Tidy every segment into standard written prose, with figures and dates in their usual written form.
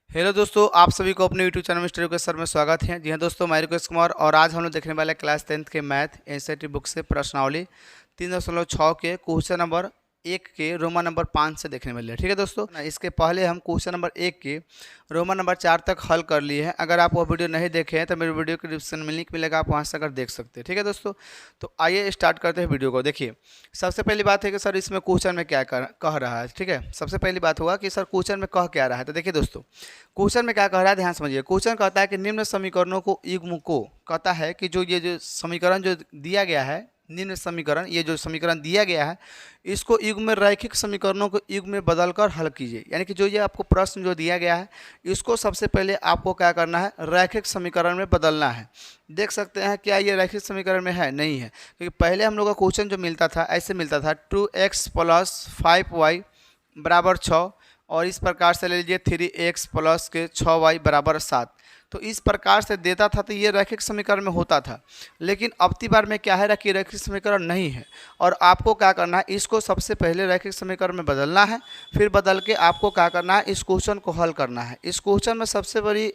Hello दोस्तों, आप सभी को अपने YouTube channel mister Yogesh sir में स्वागत है। जी हाँ दोस्तों, मैं योगेश कुमार और आज हम लोग देखने वाले क्लास 10th के मैथ एनसीईआरटी बुक से प्रश्नावली 3.6 के क्वेश्चन नंबर 1 के रोमन नंबर 5 से देखने वाले हैं। ठीक है दोस्तों, इसके पहले हम क्वेश्चन नंबर 1 के रोमन नंबर 4 तक हल कर लिए हैं। अगर आप वो वीडियो नहीं देखे हैं तो मेरे वीडियो के डिस्क्रिप्शन में लिंक मिलेगा, आप वहाँ से अगर देख सकते हैं। ठीक है दोस्तों, तो आइए स्टार्ट करते हैं वीडियो को। देखिए, सबसे पहली बात है कि सर इसमें क्वेश्चन में क्या कह रहा है। ठीक है, सबसे पहली बात होगा कि सर क्वेश्चन में कह क्या रहा है। तो देखिए दोस्तों, क्वेश्चन में क्या कह रहा है, ध्यान समझिए। क्वेश्चन कहता है कि निम्न समीकरणों को युग्म को, कहता है कि ये जो समीकरण जो दिया गया है, निम्न समीकरण, ये जो समीकरण दिया गया है, इसको युग्म में रैखिक समीकरणों को युग्म में बदलकर हल कीजिए। यानी कि जो ये आपको प्रश्न जो दिया गया है, इसको सबसे पहले आपको क्या करना है, रैखिक समीकरण में बदलना है। देख सकते हैं क्या ये रैखिक समीकरण में है, नहीं है, क्योंकि पहले हम लोग का क्वेश्चन जो मिलता था ऐसे मिलता था 2x + 5y बराबर 6, और इस प्रकार से ले लीजिए 3x + के 6y बराबर 7। तो इस प्रकार से देता था तो ये रैखिक समीकरण में होता था। लेकिन अब की बार में क्या है कि रैखिक समीकरण नहीं है, और आपको क्या करना है, इसको सबसे पहले रैखिक समीकरण में बदलना है। फिर बदल के आपको क्या करना है, इस क्वेश्चन को हल करना है। इस क्वेश्चन में सबसे बड़ी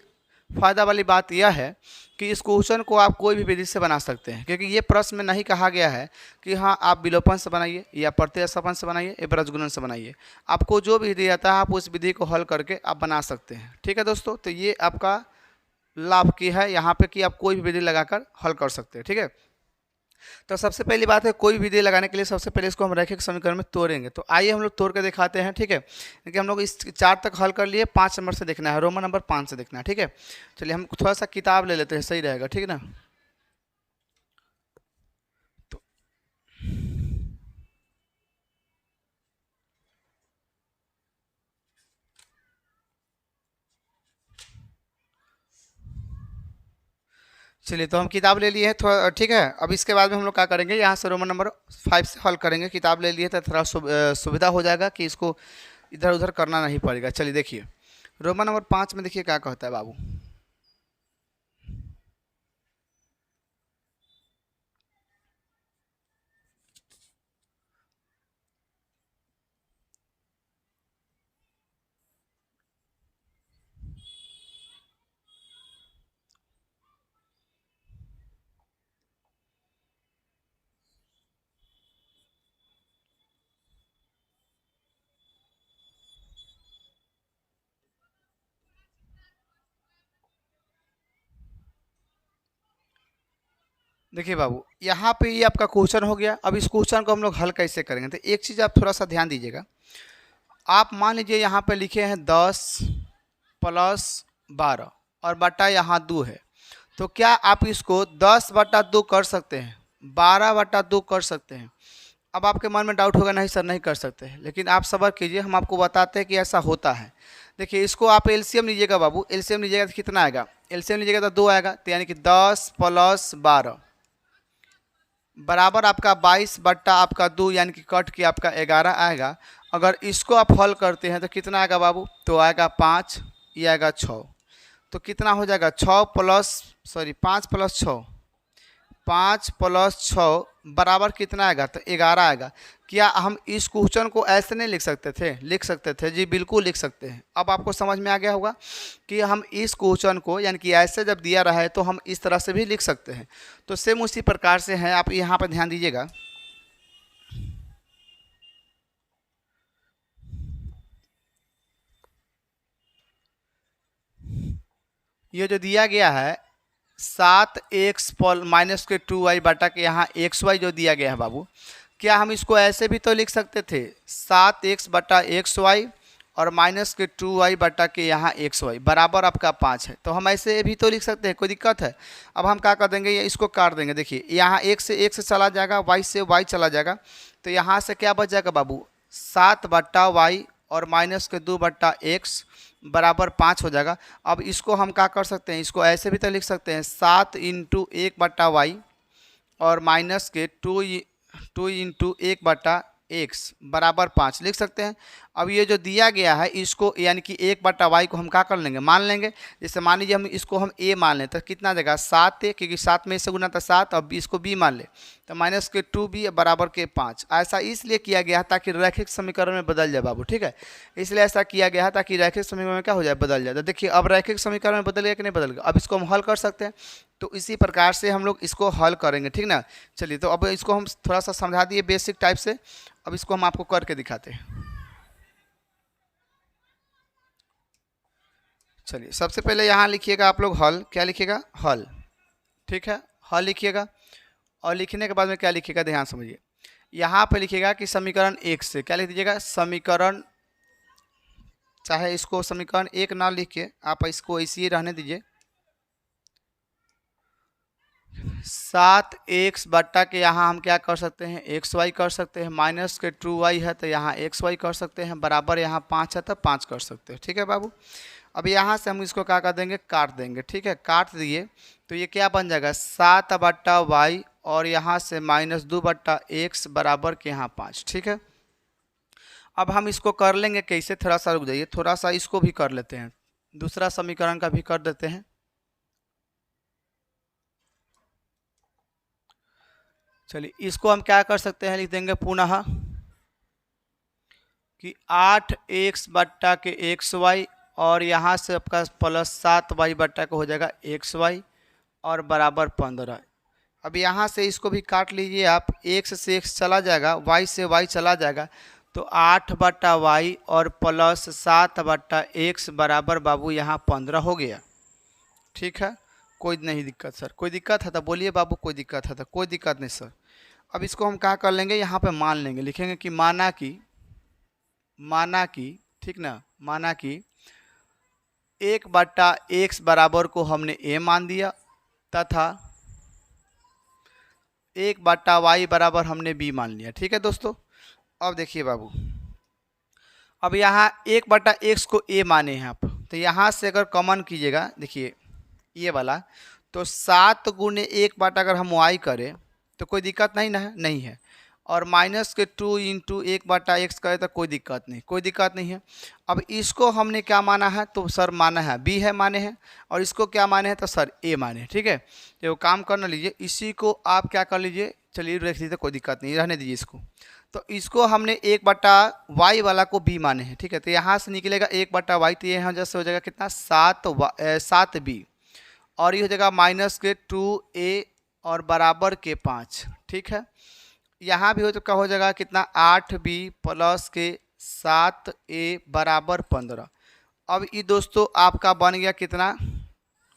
फ़ायदा वाली बात यह है कि इस क्वेश्चन को आप कोई भी विधि से बना सकते हैं, क्योंकि ये प्रश्न में नहीं कहा गया है कि हाँ आप विलोपन से बनाइए या प्रतिस्थापन से बनाइए या प्रजगुणन से बनाइए। आपको जो विधि आता है आप उस विधि को हल करके आप बना सकते हैं। ठीक है दोस्तों, तो ये आपका लाभ की है यहाँ पे कि आप कोई भी विधि लगाकर हल कर सकते हैं। ठीक है, तो सबसे पहली बात है, कोई विधि लगाने के लिए सबसे पहले इसको हम रैखिक समीकरण में तोड़ेंगे। तो आइए हम लोग तोड़ के दिखाते हैं। ठीक है, क्योंकि हम लोग इस 4 तक हल कर लिए, 5 नंबर से देखना है, रोमन नंबर 5 से देखना है। ठीक है, चलिए हम थोड़ा सा किताब ले लेते हैं, सही रहेगा। ठीक है ना, तो चलिए, तो हम किताब ले लिए हैं थोड़ा। ठीक है, अब इसके बाद में हम लोग क्या करेंगे, यहाँ से रोमन नंबर 5 से हल करेंगे। किताब ले लिए तो थोड़ा सुविधा हो जाएगा कि इसको इधर उधर करना नहीं पड़ेगा। चलिए देखिए, रोमन नंबर 5 में देखिए क्या कहता है बाबू। देखिए बाबू, यहाँ पे ये आपका क्वेश्चन हो गया। अब इस क्वेश्चन को हम लोग हल कैसे करेंगे, तो एक चीज़ आप थोड़ा सा ध्यान दीजिएगा। आप मान लीजिए यहाँ पे लिखे हैं 10 + 12 और बटा यहाँ 2 है। तो क्या आप इसको 10/2 कर सकते हैं, 12/2 कर सकते हैं? अब आपके मन में डाउट होगा, नहीं सर नहीं कर सकते हैं, लेकिन आप सब्र कीजिए, हम आपको बताते हैं कि ऐसा होता है। देखिए, इसको आप एलसीएम लीजिएगा बाबू। एलसीएम लीजिएगा तो कितना आएगा, एलसीएम लीजिएगा तो 2 आएगा। तो यानी कि 10 + 12 बराबर आपका 22/, आपका 2, यानी कि कट के आपका 11 आएगा। अगर इसको आप हल करते हैं तो कितना आएगा बाबू, तो आएगा 5, ये आएगा 6। तो कितना हो जाएगा, 5 + 6, 5 + 6 बराबर कितना आएगा, तो 11 आएगा। क्या हम इस क्वेश्चन को ऐसे नहीं लिख सकते थे, लिख सकते थे जी, बिल्कुल लिख सकते हैं। अब आपको समझ में आ गया होगा कि हम इस क्वेश्चन को, यानी कि ऐसे जब दिया रहा है तो हम इस तरह से भी लिख सकते हैं। तो सेम उसी प्रकार से है, आप यहाँ पर ध्यान दीजिएगा। ये जो दिया गया है 7x - 2y बटा के यहाँ xy जो दिया गया है बाबू, क्या हम इसको ऐसे भी तो लिख सकते थे, 7x/xy और -2y बटा के यहाँ xy बराबर आपका 5 है। तो हम ऐसे भी तो लिख सकते हैं, कोई दिक्कत है? अब हम क्या कर देंगे, ये इसको काट देंगे। देखिए, यहाँ x से चला जाएगा, y से y चला जाएगा। तो यहाँ से क्या बच जाएगा बाबू, 7/y और -2/x बराबर 5 हो जाएगा। अब इसको हम क्या कर सकते हैं, इसको ऐसे भी तो लिख सकते हैं, 7 × 1/y और -2 × 1/x बराबर 5 लिख सकते हैं। अब ये जो दिया गया है इसको यानी कि 1/y को हम क्या कर लेंगे, मान लेंगे। जैसे मान लीजिए हम इसको हम a मान लें तो कितना देगा 7a, क्योंकि 7 में से गुना था 7, अब इसको b मान ले तो -2b बराबर के 5। ऐसा इसलिए किया गया है ताकि रैखिक समीकरण में बदल जाए बाबू, ठीक है। इसलिए ऐसा किया गया है ताकि रैखिक समीकरण में क्या हो जाए, बदल जाए। तो देखिए अब रैखिक समीकरण में बदल गया कि नहीं बदल गया। अब इसको हम हल कर सकते हैं, तो इसी प्रकार से हम लोग इसको हल करेंगे, ठीक ना। चलिए तो अब इसको हम थोड़ा सा समझा दिए बेसिक टाइप से, अब इसको हम आपको करके दिखाते हैं। चलिए सबसे पहले यहाँ लिखिएगा आप लोग हल, क्या लिखिएगा, हल, ठीक है। हल लिखिएगा और लिखने के बाद में क्या लिखिएगा, ध्यान समझिए। यहाँ पे लिखिएगा कि समीकरण 1 से क्या लिख दीजिएगा, समीकरण, चाहे इसको समीकरण 1 ना लिख के आप इसको इसी ही रहने दीजिए। 7x बट्टा के यहाँ हम क्या कर सकते हैं, xy कर सकते हैं, -2y है तो यहाँ xy कर सकते हैं, बराबर यहाँ 5 है तो 5 कर सकते हैं, ठीक है बाबू। अब यहाँ से हम इसको क्या कर देंगे, काट देंगे, ठीक है। काट दिए तो ये क्या बन जाएगा 7/y और यहाँ से -2/x बराबर के यहाँ 5, ठीक है। अब हम इसको कर लेंगे कैसे, थोड़ा सा रुक जाइए, थोड़ा सा इसको भी कर लेते हैं, दूसरा समीकरण का भी कर देते हैं। चलिए इसको हम क्या कर सकते हैं, लिख देंगे पुनः कि 8x बट्टा के xy और यहाँ से आपका +7y बट्टा का हो जाएगा xy और बराबर 15। अब यहाँ से इसको भी काट लीजिए आप, x से x चला जाएगा, y से y चला जाएगा, तो 8/y और +7/x बराबर बाबू यहाँ 15 हो गया, ठीक है। कोई नहीं दिक्कत सर, कोई दिक्कत है तो बोलिए बाबू, कोई दिक्कत है तो, कोई दिक्कत नहीं सर। अब इसको हम क्या कर लेंगे, यहाँ पे मान लेंगे, लिखेंगे कि माना कि ठीक ना, माना कि 1/x बराबर को हमने a मान दिया तथा 1/y बराबर हमने b मान लिया, ठीक है दोस्तों। अब देखिए बाबू, अब यहाँ 1/x को a माने हैं आप, तो यहाँ से अगर कॉमन कीजिएगा, देखिए ये वाला, तो 7 गुने 1 बटा अगर हम y करें तो कोई दिक्कत नहीं ना है, नहीं है। और -2 इंटू 1/x करें तो कोई दिक्कत नहीं, कोई दिक्कत नहीं है। अब इसको हमने क्या माना है, तो सर माना है b है, माने हैं, और इसको क्या माने हैं तो सर a माने हैं, ठीक है। तो काम करना लीजिए, इसी को आप क्या कर लीजिए, चलिए रख लीजिए, कोई दिक्कत नहीं, रहने दीजिए इसको। तो इसको हमने 1/y वाला को b माने हैं, ठीक है। तो यहाँ से निकलेगा 1/y, तो यहाँ जैसे हो जाएगा कितना 7b और ये हो जाएगा -2a और बराबर के 5, ठीक है। यहाँ भी हो तो क्या हो जाएगा कितना 8b प्लस के 7a बराबर 15। अब ये दोस्तों आपका बन गया कितना,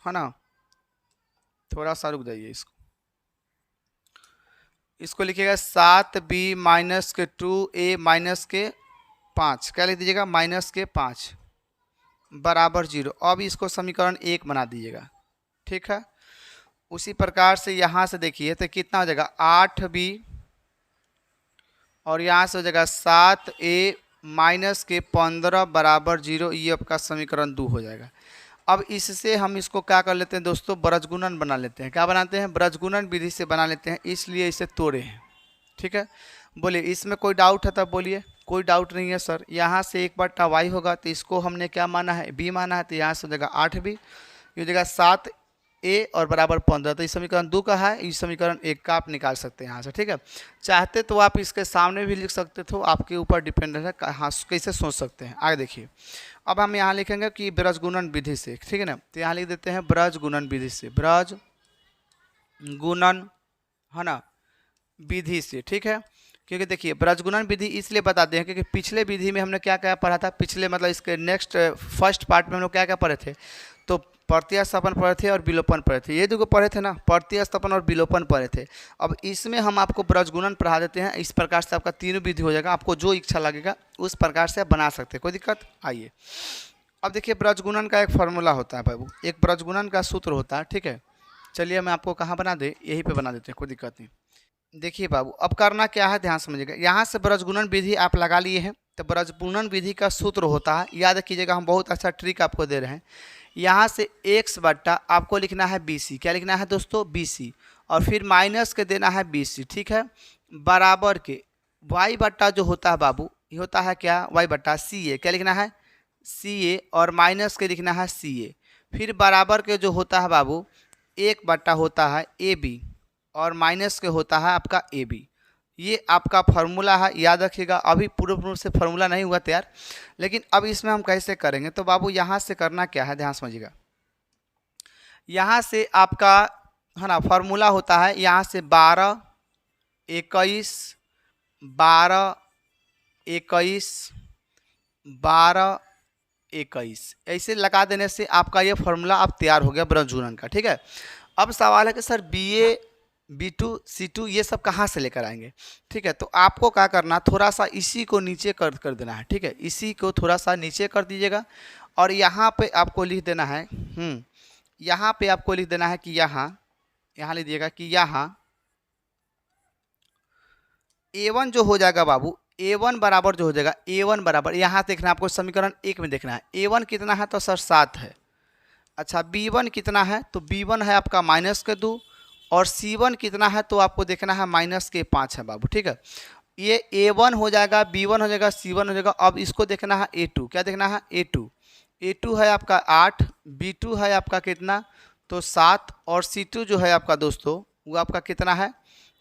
है ना, थोड़ा सा रुक जाइए, इसको लिखिएगा 7b माइनस के 2a माइनस के 5, क्या लिख दीजिएगा -5 बराबर 0। अब इसको समीकरण 1 बना दीजिएगा, ठीक है। उसी प्रकार से यहाँ से देखिए तो कितना हो जाएगा 8b और यहाँ से हो जाएगा 7a माइनस के 15 बराबर 0, ये आपका समीकरण 2 हो जाएगा। अब इससे हम इसको क्या कर लेते हैं दोस्तों, ब्रजगुणन बना लेते हैं। क्या बनाते हैं, ब्रजगुणन विधि से बना लेते हैं, इसलिए इसे तोड़े हैं, ठीक है। बोलिए इसमें कोई डाउट है तब बोलिए, कोई डाउट नहीं है सर। यहाँ से 1/y होगा तो इसको हमने क्या माना है, b माना है, तो यहाँ से हो जाएगा 8b, ये हो जाएगा 7a और बराबर 15। तो इस समीकरण 2 का है, इस समीकरण 1 का आप निकाल सकते हैं यहाँ से, ठीक है। चाहते तो आप इसके सामने भी लिख सकते थे, आपके ऊपर डिपेंडेंट है कहाँ कैसे सोच सकते हैं। आगे देखिए, अब हम यहाँ लिखेंगे कि ब्रजगुणन विधि से, ठीक है ना। तो यहाँ लिख देते हैं ब्रजगुणन विधि से, ब्रजगुणन, है ना, विधि से, ठीक है। क्योंकि देखिए ब्रजगुणन विधि इसलिए बताते हैं क्योंकि पिछले विधि में हमने क्या क्या पढ़ा था, पिछले मतलब इसके नेक्स्ट फर्स्ट पार्ट में हम लोग क्या क्या पढ़े थे, तो प्रतिस्थापन पढ़े थे और विलोपन पढ़े थे, ये दो पढ़े थे ना, प्रतिस्थापन और विलोपन पढ़े थे। अब इसमें हम आपको ब्रजगुणन पढ़ा देते हैं, इस प्रकार से आपका तीनों विधि हो जाएगा, आपको जो इच्छा लगेगा उस प्रकार से आप बना सकते हैं, कोई दिक्कत। आइए अब देखिए ब्रजगुणन का एक फार्मूला होता है बाबू, एक ब्रजगुणन का सूत्र होता है, ठीक है। चलिए मैं आपको कहाँ बना दे, यहीं पे बना देते हैं, कोई दिक्कत नहीं। देखिए बाबू अब करना क्या है, ध्यान समझिएगा। यहाँ से ब्रजगुणन विधि आप लगा लिए हैं, तो ब्रजगुणन विधि का सूत्र होता है, याद कीजिएगा, हम बहुत अच्छा ट्रिक आपको दे रहे हैं। यहाँ से x बट्टा आपको लिखना है bc, क्या लिखना है दोस्तों bc, और फिर माइनस के देना है bc, ठीक है, बराबर के y बट्टा जो होता है बाबू ये होता है क्या, वाई बट्टा सी ए, क्या लिखना है सी ए, और माइनस के लिखना है सी ए। फिर बराबर के जो होता है बाबू 1 बट्टा होता है ए बी, और माइनस के होता है आपका ए बी। ये आपका फार्मूला है, याद रखिएगा। अभी पूर्ण रूप से फार्मूला नहीं हुआ तैयार, लेकिन अब इसमें हम कैसे करेंगे। तो बाबू यहाँ से करना क्या है, ध्यान समझिएगा। यहाँ से आपका है ना फार्मूला होता है, यहाँ से 12 21 12 21 12 21 ऐसे लगा देने से आपका ये फार्मूला अब तैयार हो गया ब्रज गुणन का। ठीक है, अब सवाल है कि सर बी ए B2 C2 ये सब कहाँ से लेकर आएंगे। ठीक है, तो आपको क्या करना, थोड़ा सा इसी को नीचे कर देना है। ठीक है, इसी को थोड़ा सा नीचे कर दीजिएगा, और यहाँ पे आपको लिख देना है यहाँ पे आपको लिख देना है कि यहाँ लीजिएगा कि यहाँ A1 जो हो जाएगा बाबू, A1 बराबर जो हो जाएगा, A1 बराबर यहाँ देखना है आपको, समीकरण 1 में देखना है A1 कितना है, तो सर 7 है। अच्छा B1 कितना है, तो B1 है आपका -2, और C1 कितना है, तो आपको देखना है -5 है बाबू। ठीक है, ये A1 हो जाएगा, B1 हो जाएगा, C1 हो जाएगा। अब इसको देखना है A2, क्या देखना है A2 है आपका 8, B2 है आपका कितना, तो 7, और C2 जो है आपका दोस्तों वो आपका कितना है,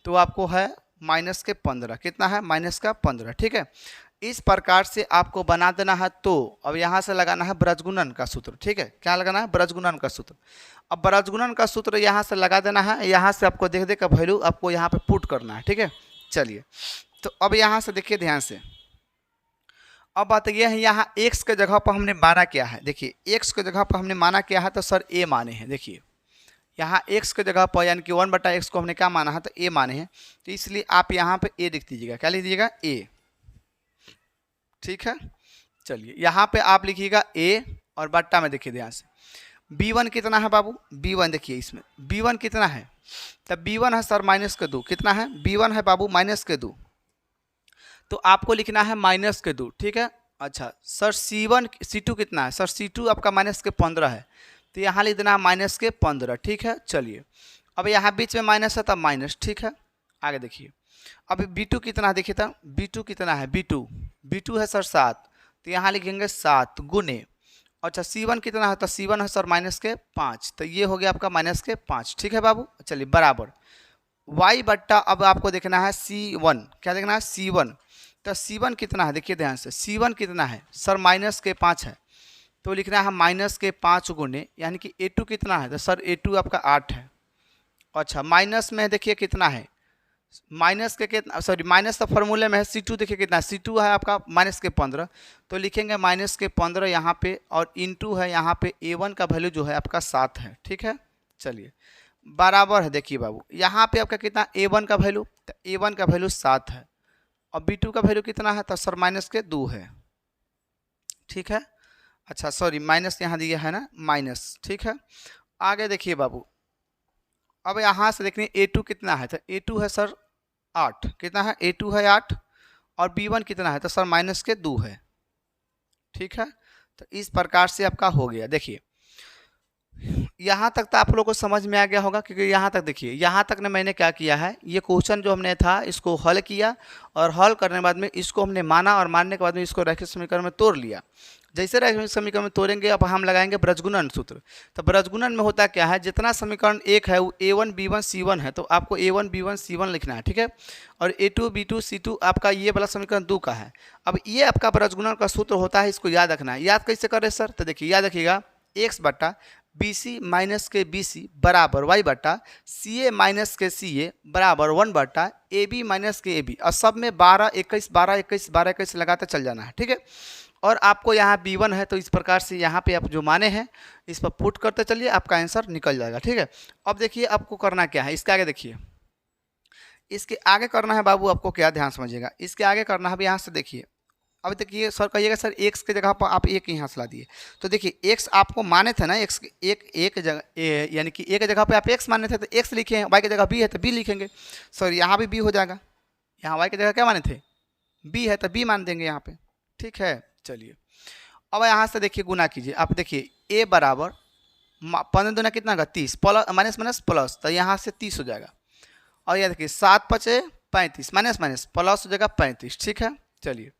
तो आपको है -15, कितना है -15। ठीक है, इस प्रकार से आपको बना देना है। तो अब यहाँ से लगाना है ब्रजगुणन का सूत्र। ठीक है, क्या लगाना है, ब्रजगुणन का सूत्र। अब ब्रजगुणन का सूत्र यहाँ से लगा देना है, यहाँ से आपको देख का वैल्यू आपको यहाँ पे पुट करना है। ठीक है, चलिए तो अब यहाँ से देखिए ध्यान से। अब बात यह है, यहाँ x के जगह पर हमने माना क्या है, देखिए x के जगह पर हमने माना क्या है, तो सर a माने हैं। देखिए यहाँ x के जगह पर यानी कि 1/x को हमने क्या माना है, तो a माने हैं, तो इसलिए आप यहाँ पे a लिख दीजिएगा। क्या लिख दीजिएगा, a। ठीक है, चलिए यहाँ पे आप लिखिएगा a, और बट्टा में देखिए ध्यान से b1 कितना है बाबू, b1 देखिए इसमें b1 कितना है, तब b1 है सर -2, कितना है b1 है बाबू -2, तो आपको लिखना है -2। ठीक है, अच्छा सर C1 C2 कितना है, सर C2 आपका -15 है, तो यहाँ लिख देना है -15। ठीक है, चलिए अब यहाँ बीच में माइनस है तब माइनस। ठीक है, आगे देखिए अब B2 कितना है, देखिए था B2 कितना है, B2 है सर 7, तो यहाँ लिखेंगे 7 गुने, अच्छा C1 कितना है, तो C1 है सर -5, तो ये हो गया आपका -5। ठीक है बाबू, चलिए बराबर y बट्टा, अब आपको देखना है C1, क्या देखना है C1, तो C1 कितना है, देखिए ध्यान से C1 कितना है सर -5 है, तो लिखना है -5 गुने, यानी कि A2 कितना है, तो सर A2 आपका 8 है। अच्छा माइनस में देखिए कितना है, माइनस के कितना, सॉरी माइनस तो फॉर्मूले में है, C2 देखिए कितना, C2 है आपका -15, तो लिखेंगे -15 यहाँ पे, और इनटू है यहाँ पे A1 का वैल्यू जो है आपका 7 है। ठीक है, चलिए बराबर है, देखिए बाबू यहाँ पे आपका कितना A1 का वैल्यू, तो A1 का वैल्यू 7 है, और B2 का वैल्यू कितना है, तो सर -2 है। ठीक है, अच्छा सॉरी माइनस यहाँ दिया है ना, माइनस। ठीक है, आगे देखिए बाबू, अब यहाँ से देखिए A2 कितना है, तो A2 है सर 8, कितना है A2 है 8, और B1 कितना है, तो सर -2 है। ठीक है, तो इस प्रकार से आपका हो गया। देखिए यहाँ तक तो आप लोगों को समझ में आ गया होगा, क्योंकि यहाँ तक देखिए, यहाँ तक ने मैंने क्या किया है, ये क्वेश्चन जो हमने था इसको हल किया, और हल करने के बाद में इसको हमने माना, और मानने के बाद में इसको रैखिक समीकरण में तोड़ लिया। जैसे रैखिक समीकरण में तोड़ेंगे, अब हम लगाएंगे ब्रजगुणन सूत्र। तो ब्रजगुणन में होता क्या है, जितना समीकरण एक है वो A1 B1 C1 है, तो आपको A1 B1 C1 लिखना है। ठीक है, और A2 B2 C2 आपका ये वाला समीकरण 2 का है। अब ये आपका ब्रजगुणन का सूत्र होता है, इसको याद रखना है। याद कैसे करें सर, तो देखिए याद रखिएगा, x बट्टा BC माइनस के BC बराबर y बट्टा CA माइनस के CA बराबर 1 बट्टा AB माइनस के AB, और सब में 12 21 12 21 12 21 लगाते चल जाना है। ठीक है, और आपको यहाँ B1 है, तो इस प्रकार से यहाँ पे आप जो माने हैं इस पर पुट करते चलिए, आपका आंसर निकल जाएगा। ठीक है, अब देखिए आपको करना क्या है, इसके आगे देखिए, इसके आगे करना है बाबू आपको क्या, ध्यान समझिएगा, इसके आगे करना है। यहाँ से देखिए, अब देखिए सर कहिएगा सर x के जगह पर आप एक यहाँ से ला दिए, तो देखिए x आपको माने थे ना, x एक जगह यानी कि एक जगह पे आप x माने थे, तो x लिखे हैं, y की जगह b है तो b लिखेंगे। सर यहाँ भी b हो जाएगा, यहाँ y की जगह क्या माने थे, b है तो b मान देंगे यहाँ पे। ठीक है, चलिए अब यहाँ से देखिए गुना कीजिए, आप देखिए a बराबर 15 दूना कितना होगा 30, प्लस माइनस माइनस प्लस, तो यहाँ से 30 हो जाएगा, और यह देखिए 7 5 35 माइनस माइनस प्लस हो जाएगा 35। ठीक है, चलिए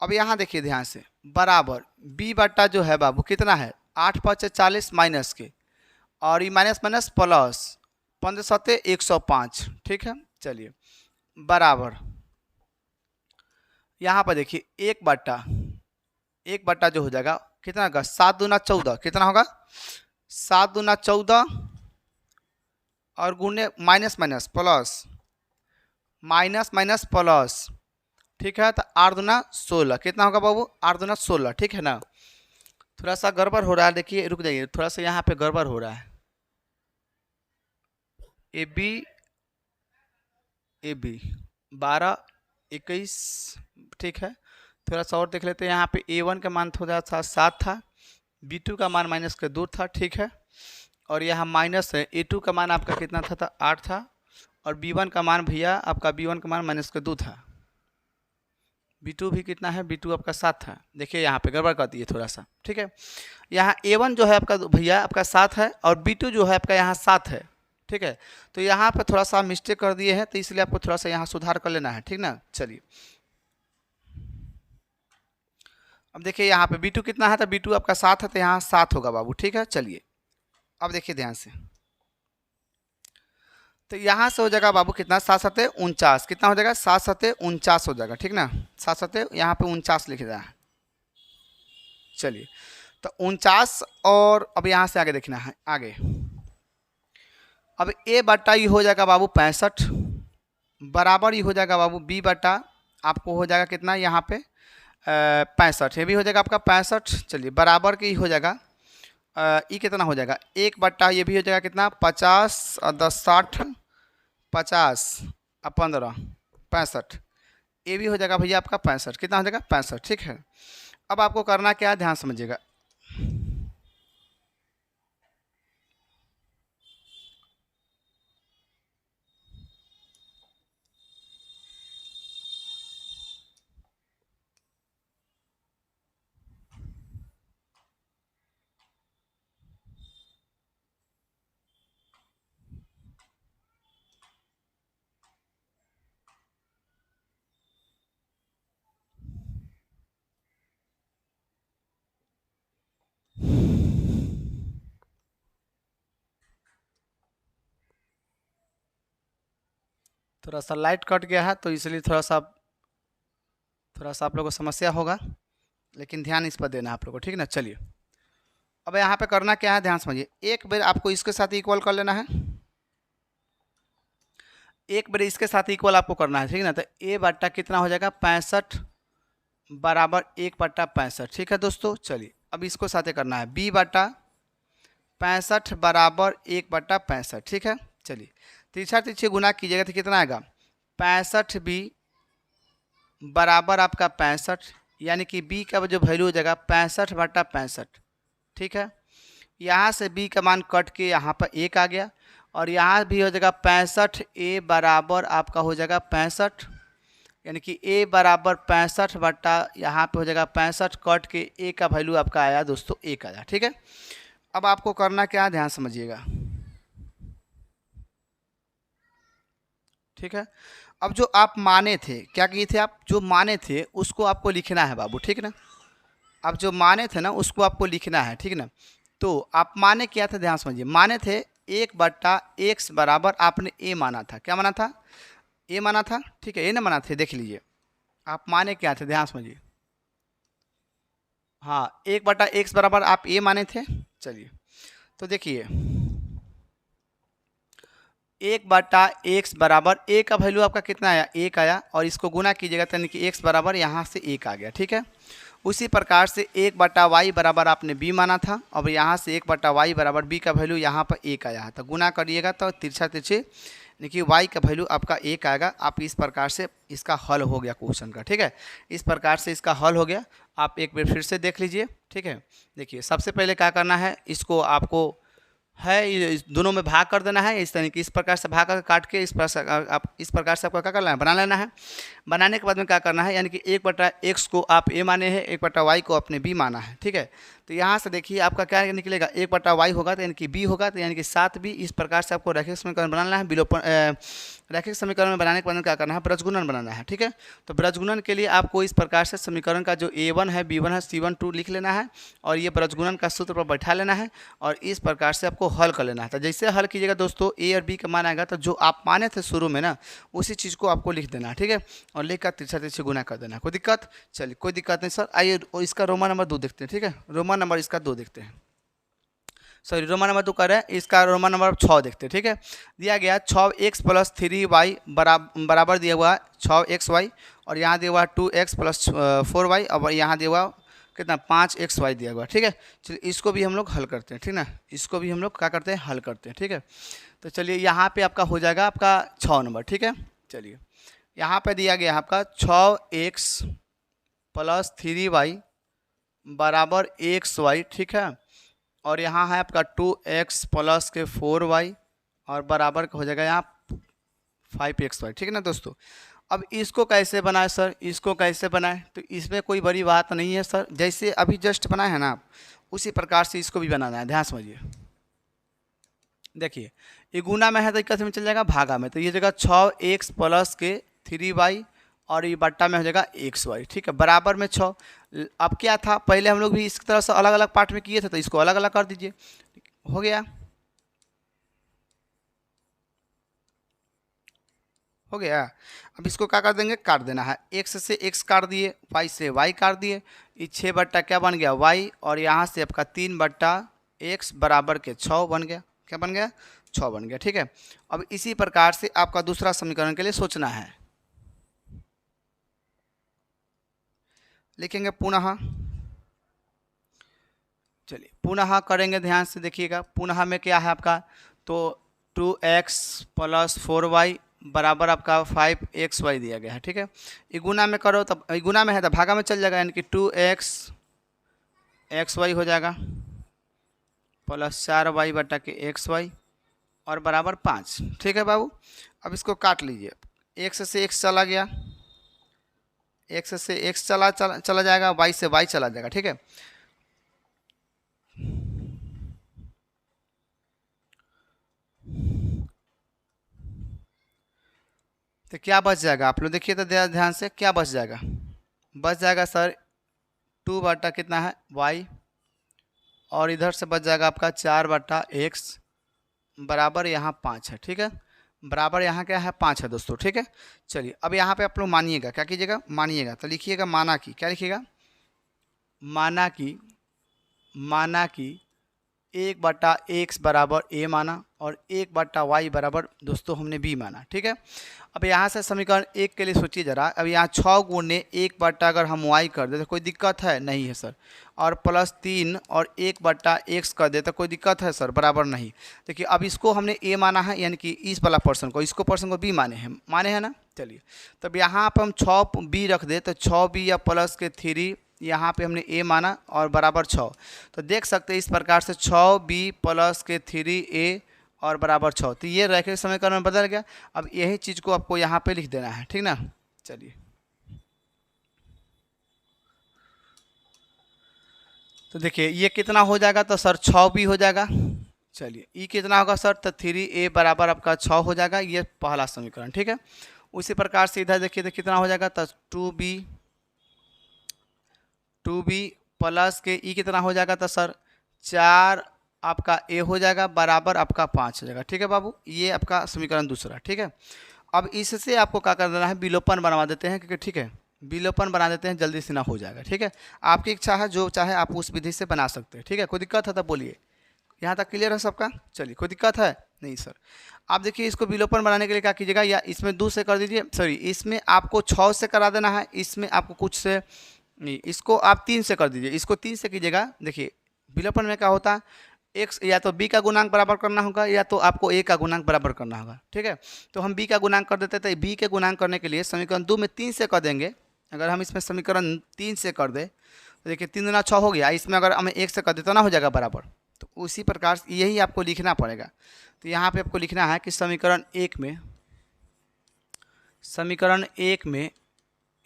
अब यहाँ देखिए ध्यान से, बराबर बी बट्टा जो है बाबू कितना है 8 5 40 माइनस के, और ये माइनस माइनस प्लस 15 7 105। ठीक है, चलिए बराबर यहाँ पर देखिए एक बट्टा जो हो जाएगा कितना होगा 7 दूना 14, कितना होगा 7 दूना 14 और गुणे minus minus plus minus minus plus. ठीक है, तो 8 दूना 16, कितना होगा बाबू 8 दूना 16। ठीक है ना, थोड़ा सा गड़बड़ हो रहा है, देखिए रुक जाइए, थोड़ा सा यहाँ पे गड़बड़ हो रहा है। A B 12 21। ठीक है, थोड़ा सा और देख लेते हैं। यहाँ पे A1 का मान थोड़ा सा 7 था, B2 का मान माइनस का 2 था। ठीक है, और यहाँ माइनस है, A2 का मान आपका कितना था 8 था, और B1 का मान भैया आपका B1 का मान माइनस का 2 था। B2 भी कितना है, B2 आपका 7 था। देखिए यहाँ पे गड़बड़ कर दिए थोड़ा सा। ठीक है, यहाँ A1 जो है आपका भैया आपका 7 है, और B2 जो है आपका यहाँ 7 है। ठीक है, तो यहाँ पे थोड़ा सा मिस्टेक कर दिए हैं, तो इसलिए आपको थोड़ा सा यहाँ सुधार कर लेना है। ठीक ना, चलिए अब देखिए यहाँ पे B2 कितना है, तो B2 आपका 7 है, तो यहाँ 7 होगा बाबू। ठीक है, चलिए अब देखिए ध्यान से, तो यहाँ से हो जाएगा बाबू कितना 7 7 49, कितना हो जाएगा 7 7 49 हो जाएगा। ठीक ना, 7 7 यहाँ पे 49 लिख रहा है। चलिए तो 49, और अब यहाँ से आगे देखना है, आगे अब A बट्टा ये हो जाएगा बाबू 65, बराबर ये हो जाएगा बाबू B बट्टा आपको हो जाएगा कितना यहाँ पे 65, ये भी हो जाएगा आपका 65। चलिए बराबर की हो जाएगा ये कितना हो जाएगा 1 बट्टा ये भी हो जाएगा कितना 50 और 10 60, 50 और 15 65, ये भी हो जाएगा भैया आपका 65, कितना हो जाएगा 65। ठीक है, अब आपको करना क्या है, ध्यान समझिएगा। थोड़ा सा लाइट कट गया है, तो इसलिए थोड़ा सा आप लोगों को समस्या होगा, लेकिन ध्यान इस पर देना आप लोगों को। ठीक है ना, चलिए अब यहाँ पे करना क्या है, ध्यान समझिए। एक बार आपको इसके साथ इक्वल कर लेना है, एक बार इसके साथ इक्वल आपको करना है। ठीक है ना, तो A बट्टा कितना हो जाएगा 65 बराबर 1 बट्टा 65। ठीक है दोस्तों, चलिए अब इसको साथ करना है B बट्टा 65 बराबर 1 बट्टा 65। ठीक है, चलिए तिरछा तिरछे गुना कीजिएगा तो कितना आएगा 65B बराबर आपका 65, यानी कि B का जो वैल्यू हो जाएगा 65 बट्टा 65। ठीक है, यहाँ से B का मान कट के यहाँ पर 1 आ गया, और यहाँ भी हो जाएगा 65 A बराबर आपका हो जाएगा 65, यानी कि A बराबर 65 बट्टा यहाँ पे हो जाएगा 65, कट के A का वैल्यू आपका आया दोस्तों 1 आया। ठीक है, अब आपको करना क्या, ध्यान समझिएगा। ठीक है, अब जो आप माने थे, क्या किए थे आप, जो माने थे उसको आपको लिखना है बाबू। ठीक है ना, अब जो माने थे ना उसको आपको लिखना है। ठीक है ना, तो आप माने क्या थे, ध्यान समझिए। माने थे 1 बट्टा x बराबर आपने A माना था, क्या माना था A माना था। ठीक है, A ना माना थे, देख लीजिए आप माने क्या थे, ध्यान समझिए। हाँ, 1 बट्टा x बराबर आप A माने थे। चलिए तो देखिए 1 बट्टा एक्स बराबर A का वैल्यू आपका कितना आया 1 आया, और इसको गुना कीजिएगा तो यानी कि x बराबर यहाँ से 1 आ गया। ठीक है, उसी प्रकार से 1 बट्टा वाई बराबर आपने B माना था, अब यहाँ से 1 बट्टा वाई बराबर B का वैल्यू यहाँ पर 1 आया है, तो गुना करिएगा तो तिरछा तिरछे यानी कि y का वैल्यू आपका 1 आएगा। आप इस प्रकार से इसका हल हो गया क्वेश्चन का। ठीक है, इस प्रकार से इसका हल हो गया, आप एक बार फिर से देख लीजिए। ठीक है, देखिए सबसे पहले क्या करना है, इसको आपको है, ये दोनों में भाग कर देना है। इस तरीके इस प्रकार से भाग कर काट के इस प्रकार से आप इस प्रकार से आपको क्या करना है, बना लेना है। बनाने के बाद में क्या करना है, यानी कि 1/x को आप a माने हैं, 1/y को आपने b माना है, ठीक है। तो यहाँ से देखिए आपका क्या निकलेगा, 1/y होगा तो यानी कि b होगा, तो यानी कि 7b। इस प्रकार से आपको रैखिक समीकरण बनाना है। विलोपन रैखिक समीकरण में बनाने के बाद में क्या करना है, ब्रजगुणन बनाना है, ठीक है। तो ब्रजगुणन के लिए आपको इस प्रकार से समीकरण का जो a1 है, b1 है, c1 2 लिख लेना है और ये ब्रजगुणन का सूत्र पर बैठा लेना है और इस प्रकार से आपको हल कर लेना है। तो जैसे हल कीजिएगा दोस्तों, a और b का मान आएगा तो जो आप माने थे शुरू में ना, उसी चीज़ को आपको लिख देना है, ठीक है। और लेकर तिरछा तिरछी गुना कर देना है। कोई दिक्कत? चलिए कोई दिक्कत नहीं सर। आइए इसका रोमन नंबर 2 देखते हैं, ठीक है। रोमन नंबर इसका 2 देखते हैं, सॉरी रोमन नंबर 2 कर रहे हैं, इसका रोमन नंबर 6 देखते हैं, ठीक है। दिया गया 6x + 3y बराबर दिया हुआ है 6xy और यहाँ दिया हुआ 2x + 4y और यहाँ दिया हुआ कितना 5xy दिया हुआ, ठीक है। चलिए इसको भी हम लोग हल करते हैं, ठीक ना। इसको भी हम लोग क्या करते हैं, हल करते हैं, ठीक है। तो चलिए यहाँ पे आपका हो जाएगा आपका 6 नंबर, ठीक है। चलिए यहाँ पे दिया गया आपका 6x + 3y बराबर xy, ठीक है। और यहाँ है आपका 2x + 4y और बराबर हो जाएगा यहाँ 5xy, ठीक है ना दोस्तों। अब इसको कैसे बनाए सर, इसको कैसे बनाए, तो इसमें कोई बड़ी बात नहीं है सर। जैसे अभी जस्ट बनाए हैं ना आप, उसी प्रकार से इसको भी बनाना है। ध्यान समझिए, देखिए ये गुना में है तो कैसे में चल जाएगा, भागा में। तो ये जगह 6x + 3y और ये बट्टा में हो जाएगा xy, ठीक है। बराबर में 6। अब क्या था, पहले हम लोग भी इस तरह से अलग अलग पार्ट में किए थे, तो इसको अलग अलग कर दीजिए, हो गया, हो गया। अब इसको क्या कर देंगे, काट देना है। x से x काट दिए, y से y काट दिए, ये 6 बट्टा क्या बन गया y और यहाँ से आपका 3/x बराबर के 6 बन गया। क्या बन गया, 6 बन गया, ठीक है। अब इसी प्रकार से आपका दूसरा समीकरण के लिए सोचना है। लिखेंगे पुनः, चलिए पुनः करेंगे, ध्यान से देखिएगा। पुनः में क्या है आपका, तो 2x + 4y बराबर आपका 5xy दिया गया है, ठीक है। ये गुना में करो, तब गुना में है तो भागा में चल जाएगा, यानी कि 2x xy हो जाएगा + 4y बटा के xy और बराबर 5, ठीक है बाबू। अब इसको काट लीजिए, x से x चला गया, x से x चला जाएगा, y से y चला जाएगा, ठीक है। तो क्या बच जाएगा, आप लोग देखिए तो ध्यान से, क्या बच जाएगा, बच जाएगा सर 2 बटा कितना है y और इधर से बच जाएगा आपका 4/x बराबर यहाँ 5 है, ठीक है। बराबर यहाँ क्या है, 5 है दोस्तों, ठीक है। चलिए अब यहाँ पे आप लोग मानिएगा, क्या कीजिएगा, मानिएगा। तो लिखिएगा माना कि, क्या लिखिएगा, माना कि 1/x बराबर a माना और 1/y बराबर दोस्तों हमने b माना, ठीक है। अब यहाँ से समीकरण 1 के लिए सोचिए जरा। अब यहाँ 6 गुणे 1 अगर हम y कर दे तो कोई दिक्कत है, नहीं है सर। और +3 और 1/x कर दे तो कोई दिक्कत है सर, बराबर नहीं। देखिए अब इसको हमने a माना है, यानी कि इस वाला पर्सन को, इसको पर्सन को b माने हैं ना। चलिए तब यहाँ पर हम 6b रख दे तो 6b या +3 यहाँ पे हमने a माना और बराबर 6। तो देख सकते हैं इस प्रकार से 6b + 3a और बराबर 6। तो ये रैखिक समीकरण में बदल गया। अब यही चीज़ को आपको यहाँ पे लिख देना है, ठीक ना। चलिए तो देखिए ये कितना हो जाएगा, तो सर 6b हो जाएगा। चलिए ई कितना होगा सर, तो 3a बराबर आपका 6 हो जाएगा। ये पहला समीकरण, ठीक है। उसी प्रकार से इधर देखिए तो कितना हो जाएगा, तो 2b प्लस के ई कितना हो जाएगा, तो सर 4 आपका a हो जाएगा बराबर आपका 5 हो जाएगा, ठीक है बाबू। ये आपका समीकरण दूसरा, ठीक है। अब इससे आपको क्या कर देना है, विलोपन बनवा देते हैं, क्योंकि ठीक है विलोपन बना देते हैं, जल्दी से ना हो जाएगा, ठीक है। आपकी इच्छा है, जो चाहे आप उस विधि से बना सकते हैं, ठीक है। कोई दिक्कत है तो बोलिए, यहाँ तक क्लियर है सबका। चलिए कोई दिक्कत है नहीं सर। आप देखिए इसको विलोपन बनाने के लिए क्या कीजिएगा, या इसमें 2 से कर दीजिए, सॉरी इसमें आपको 6 से करा देना है, इसमें आपको कुछ से नहीं, इसको आप 3 से कर दीजिए। इसको 3 से कीजिएगा। देखिए विलोपन में क्या होता है, x या तो b का गुणांक बराबर करना होगा या तो आपको a का गुणांक बराबर करना होगा, ठीक है। तो हम b का गुणांक कर देते, तो b के गुणांक करने के लिए समीकरण 2 में 3 से कर देंगे। अगर हम इसमें समीकरण 3 से कर दें तो देखिए 3 दूना 6 हो गया। इसमें अगर हमें 1 से कर दें तो ना हो जाएगा बराबर, तो उसी प्रकार से यही आपको लिखना पड़ेगा। तो यहाँ पे आपको लिखना है कि समीकरण एक में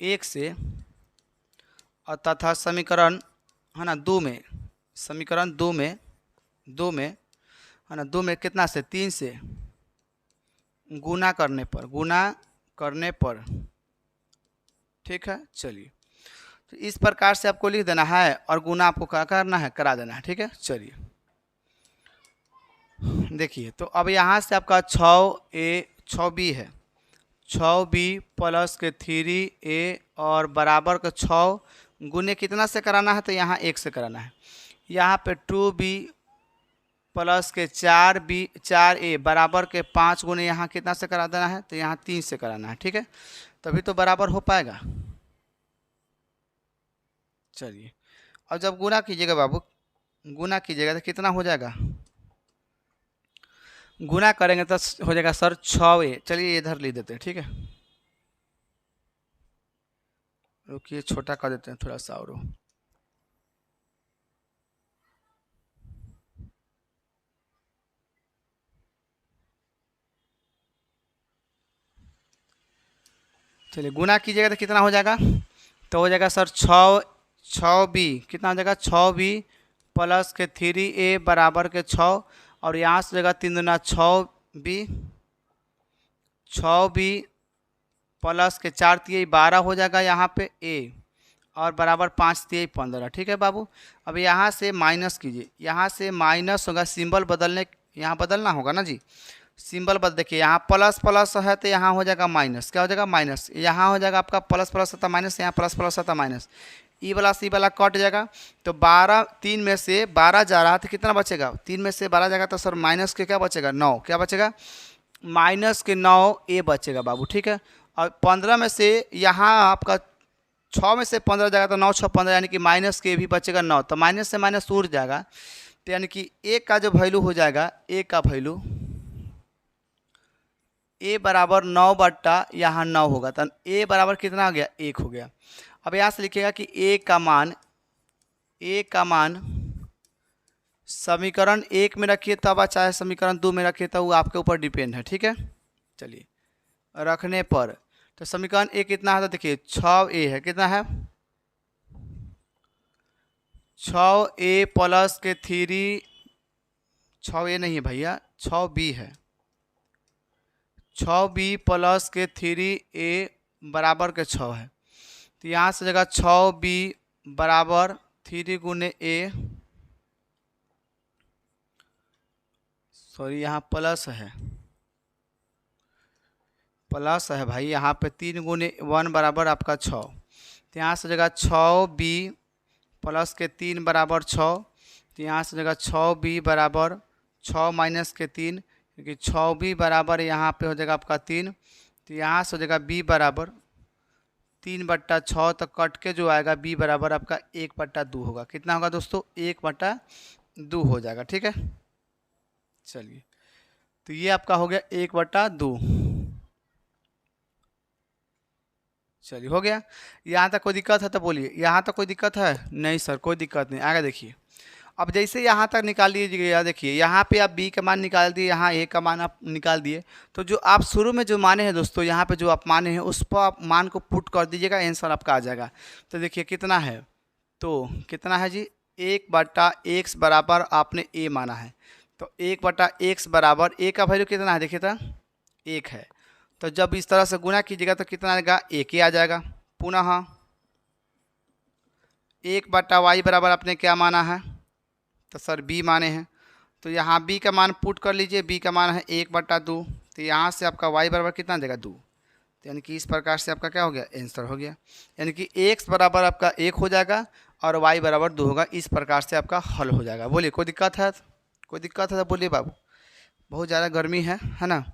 एक से और तथा समीकरण है ना समीकरण दो में है ना 2 में कितना से 3 से गुना करने पर ठीक है। चलिए, तो इस प्रकार से आपको लिख देना है और गुना आपको क्या करना है, करा देना है। ठीक है, चलिए देखिए, तो अब यहाँ से आपका 6b है, 6b प्लस के 3a और बराबर के 6 गुने कितना से कराना है, तो यहाँ 1 से कराना है। यहाँ पे 2b प्लस के 4a बराबर के 5 गुने यहाँ कितना से करा देना है, तो यहाँ 3 से कराना है। ठीक है, तभी तो बराबर हो पाएगा। चलिए, अब जब गुना कीजिएगा बाबू, गुना कीजिएगा तो कितना हो जाएगा, गुना करेंगे तो हो जाएगा सर 6a। चलिए इधर लिख देते हैं। ठीक है, रुकिए छोटा कर देते हैं थोड़ा सा और। चलिए, गुना कीजिएगा तो कितना हो जाएगा, तो हो जाएगा सर 6b कितना हो जाएगा, 6b प्लस के 3a बराबर के 6 और यहाँ से हो जाएगा 3 दूना 6b प्लस के 4 3 12 हो जाएगा यहाँ पे a और बराबर 5 3 15। ठीक है बाबू, अब यहाँ से माइनस कीजिए, यहाँ से माइनस होगा, सिंबल बदलने यहाँ बदलना होगा ना जी, सिंबल बदल। देखिए यहाँ प्लस प्लस है तो यहाँ हो जाएगा माइनस, क्या हो जाएगा माइनस, यहाँ हो जाएगा आपका प्लस प्लस होता माइनस, यहाँ प्लस प्लस होता माइनस, ई वाला सी वाला कट जाएगा। तो 12 3 में से 12 जा रहा है तो कितना बचेगा, 3 में से 12 जाएगा तो सर माइनस के क्या बचेगा 9, क्या बचेगा माइनस के 9 ए बचेगा बाबू। ठीक है, और 15 में से यहाँ आपका 6 में से 15 जाएगा तो 9 6 15 यानी कि माइनस के भी बचेगा 9, तो माइनस से माइनस उड़ जाएगा। तो यानी कि ए का जो वैल्यू हो जाएगा, ए का वैल्यू ए बराबर 9 बट्टा यहाँ 9 होगा, तो ए बराबर कितना हो गया 1 हो गया। अब यहाँ से लिखिएगा कि ए का मान समीकरण 1 में रखिए तब चाहे समीकरण 2 में रखिए तो वो आपके ऊपर डिपेंड है। ठीक है, चलिए रखने पर तो समीकरण 1 कितना है, तो देखिए 6a है, कितना है 6a प्लस के 6a नहीं है भैया 6b है, 6b प्लस के 3a बराबर के 6 है। तो यहाँ से जगह 6b बराबर 3 गुने a, सॉरी यहाँ प्लस है भाई, यहाँ पे 3 गुने 1 बराबर आपका 6। तो यहाँ से जगह 6b प्लस के 3 बराबर 6, तो यहाँ से जगह 6b बराबर 6 माइनस के 3, क्योंकि 6b बराबर यहाँ पे हो जाएगा आपका 3। तो यहाँ से हो जाएगा b बराबर 3 बट्टा 6, तो कट के जो आएगा b बराबर आपका 1 बट्टा 2 होगा। कितना होगा दोस्तों 1 बट्टा 2 हो जाएगा। ठीक है, चलिए तो ये आपका हो गया 1 बट्टा 2। चलिए हो गया, यहाँ तक कोई दिक्कत है तो बोलिए, यहाँ तक कोई दिक्कत है नहीं सर कोई दिक्कत नहीं। आगे देखिए, अब जैसे यहाँ तक निकाल लीजिएगा, देखिए यहाँ पे आप b का मान निकाल दिए, यहाँ a का मान आप निकाल दिए, तो जो आप शुरू में जो माने हैं दोस्तों, यहाँ पे जो आप माने हैं उस पर आप मान को पुट कर दीजिएगा, आंसर आपका आ जाएगा। तो देखिए कितना है, तो कितना है जी 1 बटा x बराबर आपने a माना है, तो 1 बटा x बराबर a का वैल्यू कितना है, देखिए तो 1 है। तो जब इस तरह से गुना कीजिएगा तो कितना आएगा 1 ही आ जाएगा। पुनः 1 बटा y बराबर आपने क्या माना है, तो सर b माने हैं, तो यहाँ b का मान पुट कर लीजिए, b का मान है 1 बटा 2, तो यहाँ से आपका y बराबर कितना देगा 2। तो यानी कि इस प्रकार से आपका क्या हो गया आंसर हो गया, यानी कि x बराबर आपका 1 हो जाएगा और y बराबर 2 होगा। इस प्रकार से आपका हल हो जाएगा। बोलिए कोई दिक्कत है, कोई दिक्कत है तो बोलिए बाबू, बहुत ज़्यादा गर्मी है ना।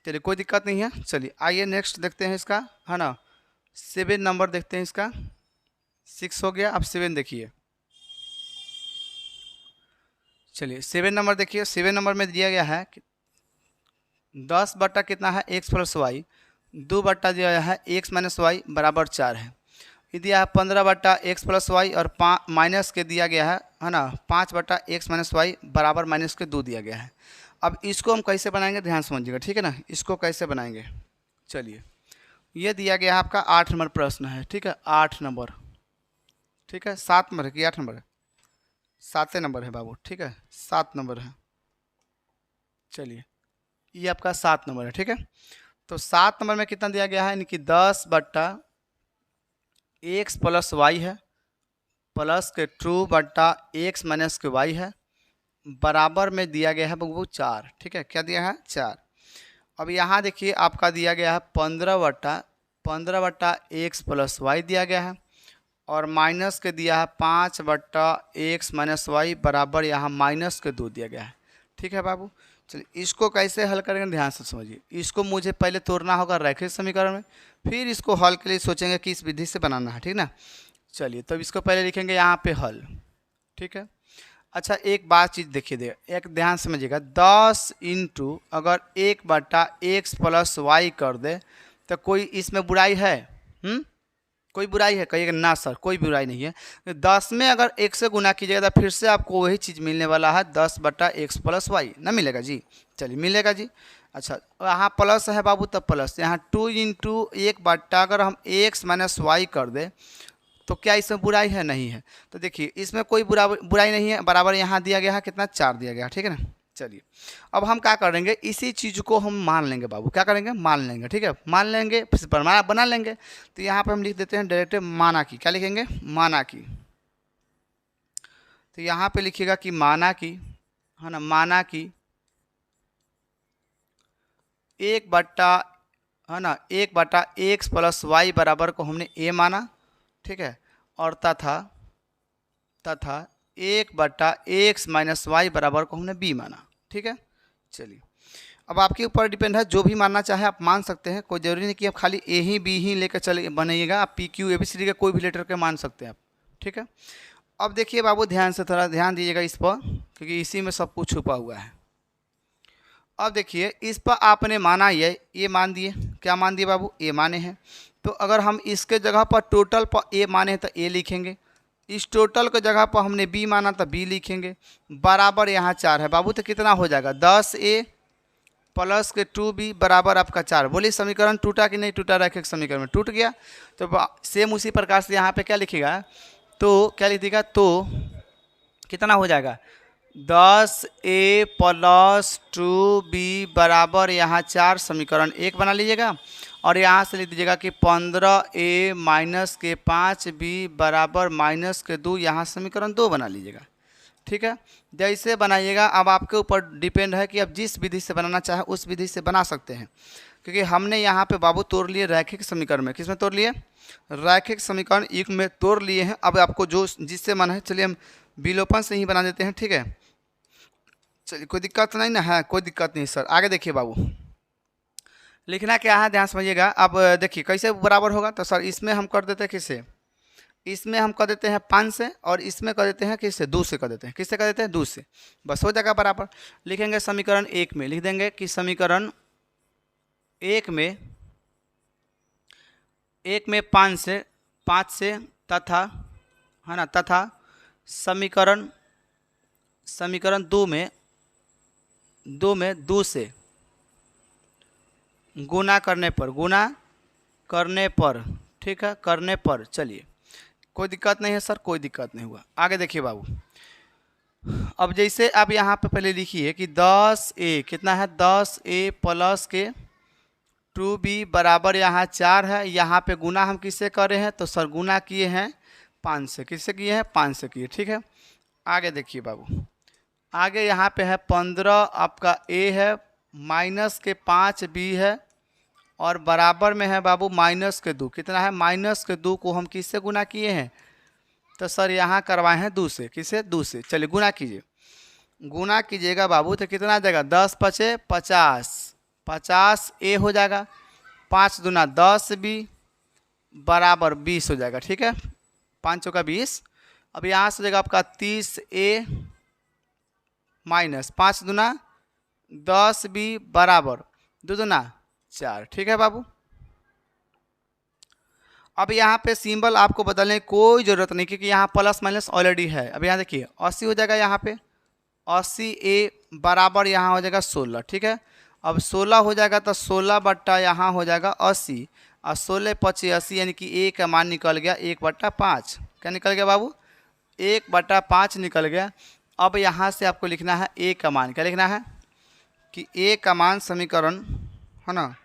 चलिए कोई दिक्कत नहीं है। चलिए आइए नेक्स्ट देखते हैं इसका, है ना 7 नंबर देखते हैं इसका। 6 हो गया, अब 7 देखिए। चलिए 7 नंबर देखिए, 7 नंबर में दिया गया है कि 10 बट्टा कितना है x प्लस वाई, 2 बट्टा दिया गया है x माइनस वाई बराबर 4 है। ये दिया है 15 बट्टा x प्लस वाई और माइनस के दिया गया है है ना 5/x-y बराबर -2 दिया गया है। अब इसको हम कैसे बनाएंगे ध्यान समझिएगा, ठीक है ना। इसको कैसे बनाएंगे, चलिए ये दिया गया है आपका 8 नंबर प्रश्न है, ठीक है 8 नंबर, ठीक है 7 नंबर है कि 8 नंबर है, 7 नंबर है बाबू, ठीक है 7 नंबर है। चलिए ये आपका 7 नंबर है, ठीक है। तो 7 नंबर में कितना दिया गया है, यानी कि 10/x + y है, प्लस के 2/x-y है, बराबर में दिया गया है बाबू 4, ठीक है। क्या दिया है 4। अब यहाँ देखिए आपका दिया गया है 15/x + y दिया गया है, और माइनस के दिया है 5/x-y बराबर यहाँ -2 दिया गया है, ठीक है बाबू। चलिए इसको कैसे हल करेंगे ध्यान से समझिए। इसको मुझे पहले तोड़ना होगा रैखिक समीकरण में, फिर इसको हल के लिए सोचेंगे कि इस विधि से बनाना है, ठीक ना। चलिए तो इसको पहले लिखेंगे यहाँ पे हल, ठीक है। अच्छा एक बात चीज़ देखिए, एक ध्यान समझिएगा, 10 इंटू अगर 1/x + y कर दे तो कोई इसमें बुराई है? कोई बुराई है? कहिएगा ना सर कोई बुराई नहीं है। 10 में अगर 1 से गुना कीजिएगा तो फिर से आपको वही चीज़ मिलने वाला है 10/x + y, ना मिलेगा जी। चलिए मिलेगा जी। अच्छा यहाँ प्लस है बाबू, तब प्लस यहाँ 2 इंटू 1 अगर हम x - y कर दे तो क्या इसमें बुराई है? नहीं है। तो देखिए इसमें कोई बुराई नहीं है, बराबर यहाँ दिया गया है कितना 4 दिया गया, ठीक है ना। चलिए अब हम क्या करेंगे, इसी चीज़ को हम मान लेंगे बाबू, क्या करेंगे मान लेंगे, ठीक है मान लेंगे, फिर प्रमाण बना लेंगे। तो यहाँ पे हम लिख देते हैं डायरेक्ट माना की, क्या लिखेंगे माना की। तो यहाँ पे लिखिएगा कि माना की, है ना, माना की 1/x + y बराबर को हमने a माना, ठीक है, और तथा 1/x - y बराबर को हमने b माना, ठीक है। चलिए अब आपके ऊपर डिपेंड है, जो भी मानना चाहे आप मान सकते हैं, कोई ज़रूरी नहीं कि आप खाली ए ही बी ही लेकर चले बनाइएगा, आप PQ ABCD का कोई भी लेटर के मान सकते हैं आप, ठीक है। अब देखिए बाबू ध्यान से थोड़ा ध्यान दीजिएगा इस पर, क्योंकि इसी में सब कुछ छुपा हुआ है। अब देखिए इस पर आपने माना ये मान दिए, क्या मान दिए बाबू ए माने हैं। तो अगर हम इसके जगह पर टोटल पर ए माने हैं तो ए लिखेंगे, इस टोटल के जगह पर हमने बी माना तो बी लिखेंगे, बराबर यहाँ 4 है बाबू। तो कितना हो जाएगा 10a + के 2b बराबर आपका 4। बोलिए समीकरण टूटा कि नहीं टूटा, रैखिक समीकरण में टूट गया। तो सेम उसी प्रकार से यहाँ पे क्या लिखेगा, तो क्या लिखिएगा, तो कितना हो जाएगा 10a + 2b बराबर यहाँ 4, समीकरण 1 बना लीजिएगा। और यहाँ से लिख दीजिएगा कि 15a - के 5b बराबर -2, यहाँ समीकरण 2 बना लीजिएगा, ठीक है। जैसे बनाइएगा अब आपके ऊपर डिपेंड है कि आप जिस विधि से बनाना चाहे उस विधि से बना सकते हैं, क्योंकि हमने यहाँ पे बाबू तोड़ लिए रैखिक समीकरण में, किस में तोड़ लिए, रैखिक समीकरण 1 में तोड़ लिए हैं। अब आपको जो जिससे मन है, चलिए हम विलोपन से ही बना देते हैं, ठीक है। चलिए कोई दिक्कत नहीं ना है, कोई दिक्कत नहीं सर। आगे देखिए बाबू लिखना क्या है ध्यान समझिएगा। अब देखिए कैसे बराबर होगा, तो सर इसमें हम कर देते हैं किससे, इसमें हम कर देते हैं 5 से, और इसमें कर देते हैं किससे 2 से कर देते हैं, किससे कर देते हैं 2 से, बस हो जाएगा बराबर। लिखेंगे समीकरण 1 में, लिख देंगे कि समीकरण 1 में 5 से तथा, है ना, तथा समीकरण 2 में 2 से गुना करने पर, ठीक है, करने पर। चलिए कोई दिक्कत नहीं है सर, कोई दिक्कत नहीं हुआ। आगे देखिए बाबू, अब जैसे आप यहाँ पे पहले लिखिए कि 10a कितना है, 10a + के 2b बराबर यहाँ 4 है। यहाँ पे गुना हम किससे कर रहे हैं, तो सर गुना किए हैं 5 से, किससे किए हैं 5 से किए, ठीक है। आगे देखिए बाबू, आगे यहाँ पे है 15 आपका a है, माइनस के 5b है, और बराबर में है बाबू -2, कितना है -2 को हम किससे गुना किए हैं, तो सर यहाँ करवाए हैं 2 से, किससे 2 से। चलिए गुना कीजिए, गुना कीजिएगा बाबू तो कितना आ जाएगा 10 × 5 = 50, 50a हो जाएगा, 5 दूना 10b बराबर 20 हो जाएगा, ठीक है, 5 चौका 20। अब यहाँ से हो जाएगा आपका 30a - 5 दूना 10b बराबर 2 दूना 4, ठीक है बाबू। अब यहाँ पे सिंबल आपको बदलने की कोई ज़रूरत नहीं, क्योंकि यहाँ प्लस माइनस ऑलरेडी है। अब यहाँ देखिए 80 हो जाएगा, यहाँ पे 80A बराबर यहाँ हो जाएगा 16, ठीक है। अब 16 हो जाएगा तो 16 बट्टा यहाँ हो जाएगा 80, और 16 पच्चीस 80, यानी कि A का मान निकल गया 1/5। क्या निकल गया बाबू? 1/5 निकल गया। अब यहाँ से आपको लिखना है A का मान। क्या लिखना है कि A का मान समीकरण, है ना,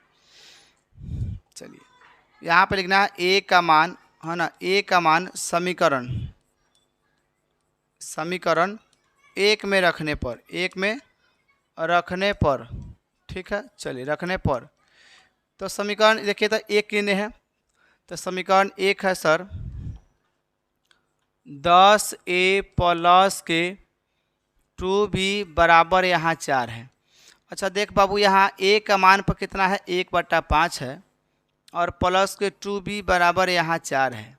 चलिए यहाँ पे लिखना है A का मान, है ना, A का मान समीकरण 1 में रखने पर, 1 में रखने पर, ठीक है। चलिए रखने पर तो समीकरण देखिए तो 1 कितने है, तो समीकरण 1 है सर 10A प्लस के 2B बराबर यहाँ 4 है। अच्छा देख बाबू, यहाँ A का मान पर कितना है? 1/5 है, और प्लस के 2B बराबर यहाँ 4 है।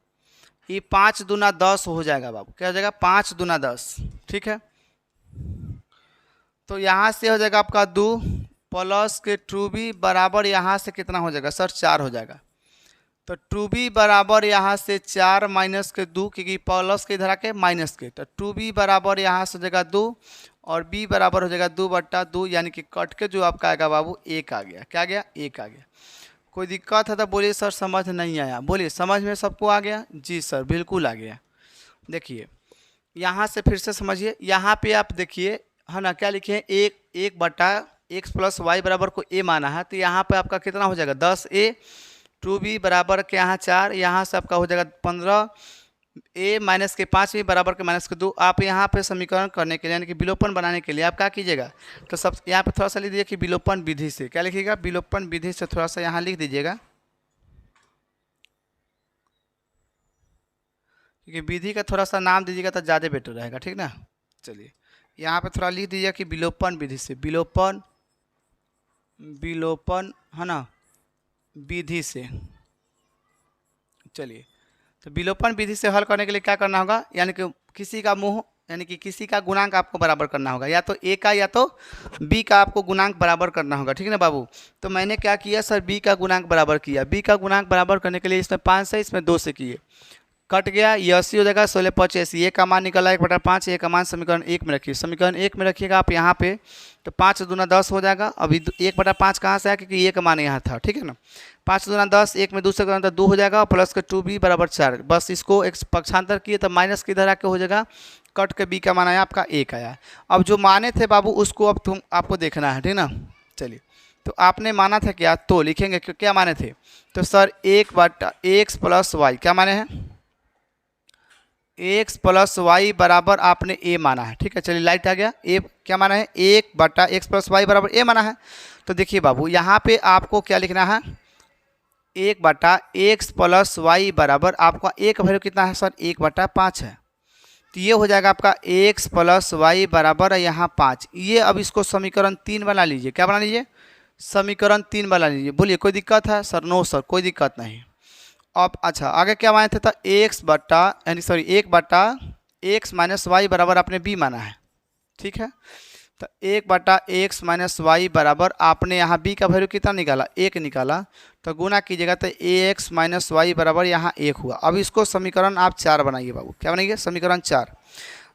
ये 5 दूना 10 हो जाएगा बाबू। क्या हो जाएगा? 5 दूना 10, ठीक है। तो यहाँ से हो जाएगा आपका 2 प्लस के 2B बराबर यहाँ से कितना हो जाएगा सर? 4 हो जाएगा। तो 2B बराबर यहाँ से 4 माइनस के 2, क्योंकि प्लस के इधर आके माइनस के, तो 2B बराबर यहाँ से हो जाएगा 2, और B बराबर हो जाएगा 2/2, यानी कि कट के जो आपका आएगा बाबू 1 आ गया। क्या आ गया? 1 आ गया। कोई दिक्कत है तो बोलिए सर समझ नहीं आया, बोलिए समझ में सबको आ गया? जी सर बिल्कुल आ गया। देखिए यहाँ से फिर से समझिए, यहाँ पे आप देखिए, है ना, क्या लिखे हैं? 1/x प्लस वाई बराबर को A माना है, तो यहाँ पे आपका कितना हो जाएगा? 10A, 2B बराबर के यहाँ 4, यहाँ से आपका हो जाएगा 15A माइनस के 5B बराबर के माइनस के 2। आप यहाँ पे समीकरण करने के लिए, यानी कि विलोपन बनाने के लिए आप क्या कीजिएगा? तो सब यहाँ पे थोड़ा सा लिख दीजिए कि विलोपन विधि से। क्या लिखिएगा? विलोपन विधि से थोड़ा सा यहाँ लिख दीजिएगा, क्योंकि विधि का थोड़ा सा नाम दीजिएगा तो ज़्यादा बेटर रहेगा, ठीक ना। चलिए यहाँ पे थोड़ा लिख दीजिए कि विलोपन विधि से, विलोपन है ना, विधि से। चलिए तो विलोपन विधि से हल करने के लिए क्या करना होगा? यानी कि किसी का मुँह, यानी कि किसी का गुणांक आपको बराबर करना होगा, या तो A का या तो B का आपको गुणांक बराबर करना होगा, ठीक है ना बाबू। तो मैंने क्या किया सर? B का गुणांक बराबर किया। B का गुणांक बराबर करने के लिए इसमें 5 से, इसमें 2 से किए, कट गया, ये 80 हो जाएगा। 16 85, A का मान निकला 1/5। A का मान समीकरण 1 में रखिए, समीकरण 1 में रखिएगा आप यहाँ पे, तो 5 दूना 10 हो जाएगा। अभी 1/5 कहाँ से आया? क्योंकि A का मान यहाँ था, ठीक है ना। 5 दूना 10, 1 में 2 से करना तो 2 हो जाएगा, प्लस के 2B बराबर 4। बस इसको एक पक्षांतर किए तो माइनस किधर आके हो जाएगा? कट के B का मान आया आपका 1 आया। अब जो माने थे बाबू उसको अब आपको देखना है, ठीक ना। चलिए तो आपने माना था क्या? तो लिखेंगे क्या माने थे? तो सर 1/x प्लस वाई, क्या माने हैं? x प्लस वाई बराबर आपने A माना है, ठीक है। चलिए लाइट आ गया। A क्या माना है? 1/x प्लस वाई बराबर A माना है। तो देखिए बाबू यहाँ पे आपको क्या लिखना है? 1/x प्लस वाई बराबर आपका A का वैल्यू कितना है सर? 1/5 है। तो ये हो जाएगा आपका x प्लस वाई बराबर यहाँ 5। ये अब इसको समीकरण 3 बना लीजिए। क्या बना लीजिए? समीकरण 3 बना लीजिए। बोलिए कोई दिक्कत है सर? नो सर कोई दिक्कत नहीं। अब अच्छा आगे क्या माने थे? तो 1/x माइनस वाई बराबर आपने B माना है, ठीक है। तो 1/x माइनस वाई बराबर आपने यहाँ B का वैल्यू कितना निकाला? 1 निकाला, तो गुना कीजिएगा तो ax माइनस वाई बराबर यहाँ 1 हुआ। अब इसको समीकरण आप 4 बनाइए बाबू। क्या बनाइए? समीकरण 4।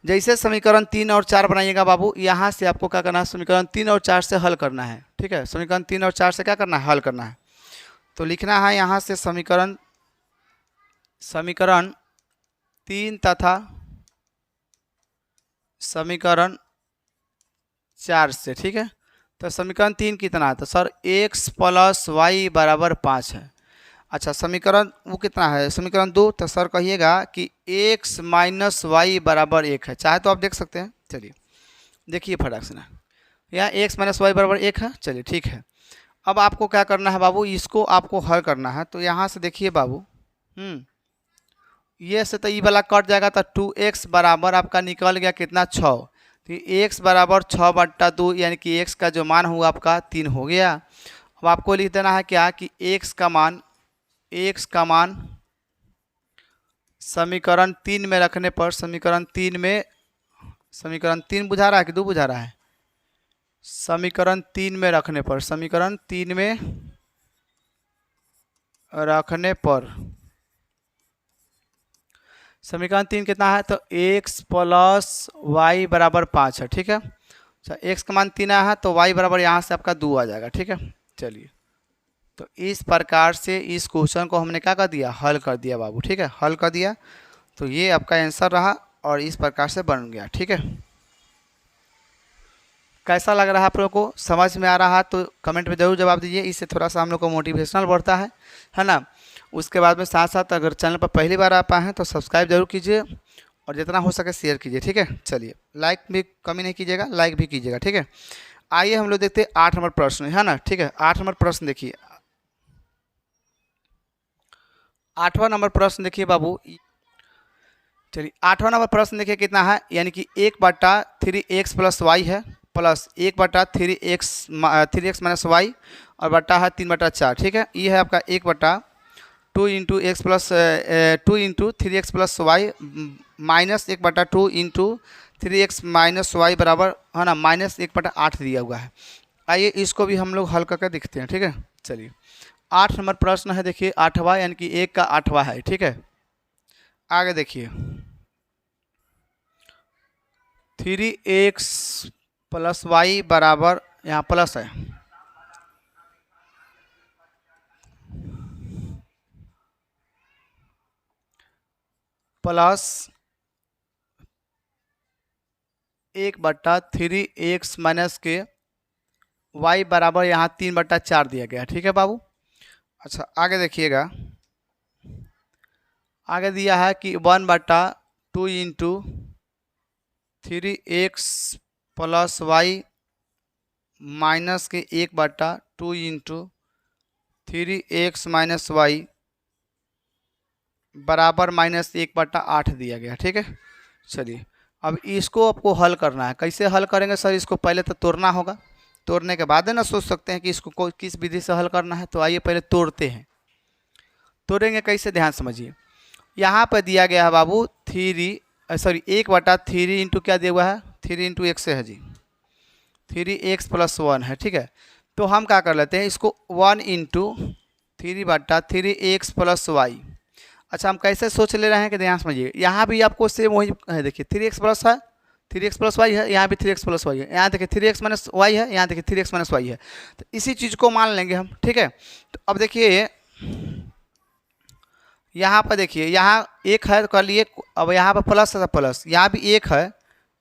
जैसे समीकरण 3 और 4 बनाइएगा बाबू, यहाँ से आपको क्या करना है? समीकरण 3 और 4 से हल करना है, ठीक है। समीकरण 3 और 4 से क्या करना है? हल करना है। तो लिखना है यहाँ से समीकरण 3 तथा समीकरण 4 से, ठीक है। तो समीकरण 3 कितना है? तो सर x प्लस वाई बराबर 5 है। अच्छा समीकरण वो कितना है? समीकरण 2। तो सर कहिएगा कि x माइनस वाई बराबर 1 है। चाहे तो आप देख सकते हैं। चलिए देखिए फटाक से ना, यहाँ x माइनस वाई बराबर 1 है। चलिए ठीक है। अब आपको क्या करना है बाबू? इसको आपको हल करना है। तो यहाँ से देखिए बाबू, ये से तो ये वाला कट जाएगा, तो 2x बराबर आपका निकल गया कितना? 6। तो x बराबर 6/2, यानी कि x का जो मान हुआ आपका 3 हो गया। अब आपको लिख देना है क्या कि x का मान समीकरण 3 में रखने पर, समीकरण 3 बुझा रहा है कि 2 बुझा रहा है? समीकरण 3 में रखने पर, समीकरण 3 में रखने पर समीकरण 3 कितना है, तो x प्लस वाई बराबर 5 है, ठीक है। अच्छा, x का मान 3 आया है तो y बराबर यहाँ से आपका 2 आ जाएगा, ठीक है। चलिए, तो इस प्रकार से इस क्वेश्चन को हमने क्या कर दिया, हल कर दिया बाबू, ठीक है, हल कर दिया। तो ये आपका आंसर रहा और इस प्रकार से बन गया, ठीक है। कैसा लग रहा है आप लोगों को, समझ में आ रहा है तो कमेंट में ज़रूर जवाब दीजिए। इससे थोड़ा सा हम लोग को मोटिवेशनल बढ़ता है ना। उसके बाद में साथ साथ अगर चैनल पर पहली बार आप आए हैं तो सब्सक्राइब जरूर कीजिए और जितना हो सके शेयर कीजिए, ठीक है। चलिए, लाइक भी कमी नहीं कीजिएगा, लाइक भी कीजिएगा, ठीक है। आइए हम लोग देखते हैं 8 नंबर प्रश्न, है ना, ठीक है। 8 नंबर प्रश्न देखिए, 8वां नंबर प्रश्न देखिए बाबू। चलिए, 8वां नंबर प्रश्न देखिए कितना है, यानी कि 1/3x प्लस वाई है, प्लस 1/3x माइनस वाई और बट्टा है 3/4, ठीक है। ये है आपका 1/2 into x plus 2 into 3x plus y minus 1/2 into 3x minus y बराबर, है ना, -1/8 दिया हुआ है। आइए इसको भी हम लोग हल करके देखते हैं, ठीक है। चलिए, 8 नंबर प्रश्न है, देखिए 8वां, यानी कि 1 का 8वां है, ठीक है। आगे देखिए, 3x प्लस वाई बराबर, यहाँ प्लस है, प्लस 1/3x माइनस के y बराबर यहाँ 3/4 दिया गया, ठीक है बाबू। अच्छा, आगे देखिएगा, आगे दिया है कि 1/2 into 3x plus y minus के 1/2 इंटू 3x माइनस वाई बराबर -1/8 दिया गया, ठीक है। चलिए, अब इसको आपको हल करना है। कैसे हल करेंगे सर, इसको पहले तो तोड़ना होगा, तोड़ने के बाद है ना सोच सकते हैं कि इसको किस विधि से हल करना है। तो आइए पहले तोड़ते हैं। तोड़ेंगे कैसे, ध्यान समझिए। यहाँ पर दिया गया है बाबू 1/3 इंटू क्या दिया हुआ है, 3 इंटू एक्स है जी, 3x प्लस 1 है, ठीक है। तो हम क्या कर लेते हैं, इसको 1 इंटू 3/3x प्लस वाई। अच्छा, हम कैसे सोच ले रहे हैं कि ध्यान समझिए, यहाँ भी आपको सेम वही है, देखिए 3x प्लस है, 3x प्लस वाई है, यहाँ भी 3x प्लस वाई है, यहाँ देखिए 3x माइनस वाई है, यहाँ देखिए 3x माइनस वाई है। तो इसी चीज़ को मान लेंगे हम, ठीक है। तो अब देखिए यहाँ पर, देखिए यहाँ 1 है तो कर लिए, अब यहाँ पर प्लस है, प्लस यहाँ भी 1 है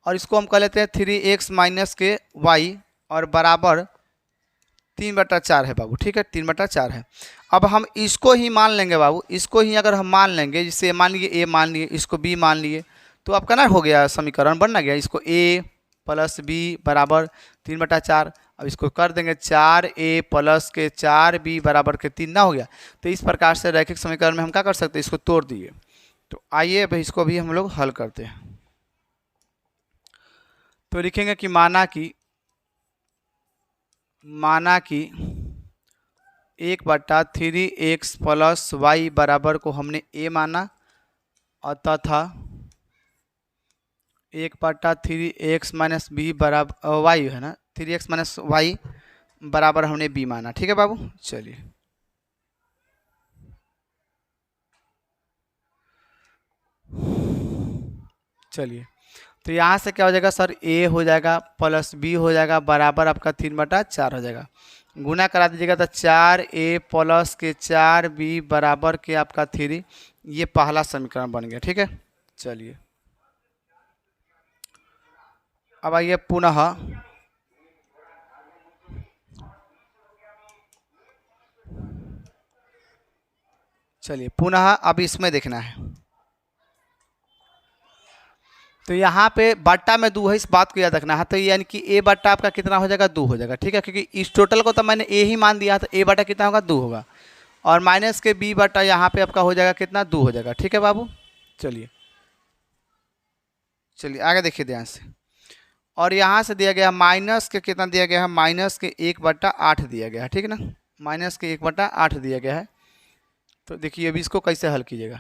और इसको हम कर लेते हैं 3x माइनस के वाई और बराबर 3/4 है बाबू, ठीक है, 3/4 है। अब हम इसको ही मान लेंगे बाबू, इसको ही अगर हम मान लेंगे, जिससे मान लिए a मान लिए, इसको b मान लिए, तो आपका ना हो गया समीकरण, बनना गया। इसको a प्लस b बराबर 3/4, अब इसको कर देंगे 4a प्लस के 4b बराबर के 3 ना हो गया। तो इस प्रकार से रैखिक समीकरण में हम क्या कर सकते हैं, इसको तोड़ दिए। तो आइए अब इसको भी हम लोग हल करते हैं। तो लिखेंगे कि माना कि 1/3x प्लस वाई बराबर को हमने a माना और तथा 1/3x माइनस बी बराबर वाई है ना, 3x माइनस वाई बराबर हमने b माना, ठीक है बाबू। चलिए, तो यहाँ से क्या हो जाएगा सर, a हो जाएगा प्लस b हो जाएगा बराबर आपका 3/4 हो जाएगा। गुना करा दीजिएगा तो 4a प्लस के 4b बराबर के आपका 3, ये पहला समीकरण बन गया, ठीक है। चलिए, अब आइए पुनः अब इसमें देखना है। तो यहाँ पे बट्टा में 2 है, इस बात को याद रखना है। तो यानी कि a बट्टा आपका कितना हो जाएगा, 2 हो जाएगा, ठीक है, क्योंकि इस टोटल को तो मैंने a ही मान दिया, तो a बट्टा कितना होगा, 2 होगा, और माइनस के b बट्टा यहाँ पे आपका हो जाएगा कितना, 2 हो जाएगा, ठीक है बाबू। चलिए आगे देखिए ध्यान से। और यहाँ से दिया गया माइनस के कितना दिया गया है, माइनस के 1/8 दिया गया है, ठीक है ना, माइनस के 1/8 दिया गया है। तो देखिए अभी इसको कैसे हल कीजिएगा।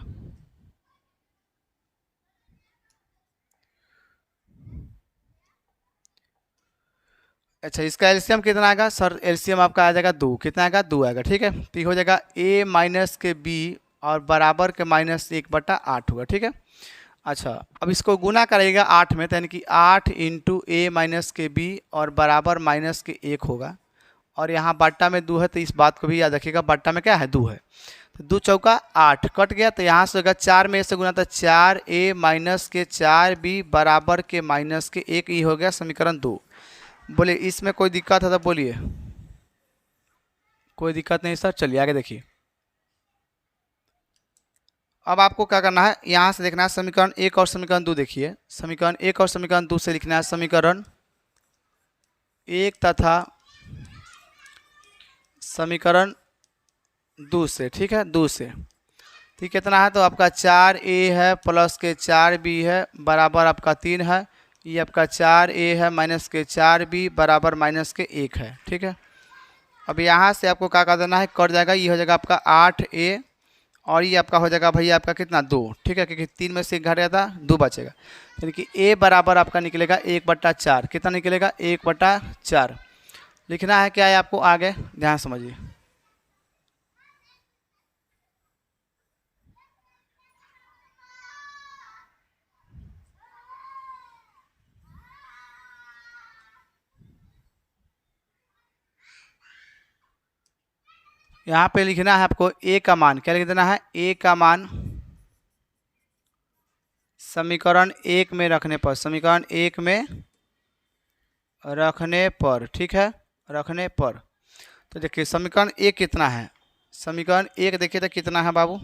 अच्छा, इसका एलसीएम कितना आएगा सर, एलसीएम आपका आ जाएगा 2, कितना आएगा, 2 आएगा, ठीक है। तो ये हो जाएगा a माइनस के b और बराबर के -1/8 होगा। ठीक है। अच्छा, अब इसको गुना करेगा 8 में, तो यानी कि 8 इंटू a माइनस के b और बराबर -1 होगा। और यहाँ बट्टा में 2 है, तो इस बात को भी याद रखिएगा, बट्टा में क्या है 2 है। तो 2 चौका 8 कट गया, तो यहाँ से होगा 4 में से गुना, तो 4a माइनस के 4b बराबर के -1, ये हो गया समीकरण 2। बोलिए इसमें कोई दिक्कत है तो बोलिए। कोई दिक्कत नहीं सर, चलिए आगे देखिए। अब आपको क्या करना है, यहाँ से देखना है समीकरण 1 और समीकरण 2। देखिए समीकरण 1 और समीकरण 2 से लिखना है समीकरण 1 तथा समीकरण 2 से। ठीक है, 2 से ठीक कितना है, तो आपका 4a है प्लस के 4b है बराबर आपका 3 है। ये आपका 4a है माइनस के 4b बराबर -1 है। ठीक है। अब यहाँ से आपको क्या कर देना है, कट जाएगा, ये हो जाएगा आपका 8a और ये आपका हो जाएगा भैया आपका कितना 2। ठीक है, क्योंकि 3 में से 1 घट गया था, 2 बचेगा, यानी कि a बराबर आपका निकलेगा 1/4। कितना निकलेगा 1/4। लिखना है क्या है आपको आगे, ध्यान समझिए। यहाँ पे लिखना है आपको a का मान, क्या लिख देना है, a का मान समीकरण 1 में रखने पर, समीकरण 1 में रखने पर। ठीक है, रखने पर। तो देखिए समीकरण 1 कितना है, समीकरण 1 देखिए तो कितना है बाबू,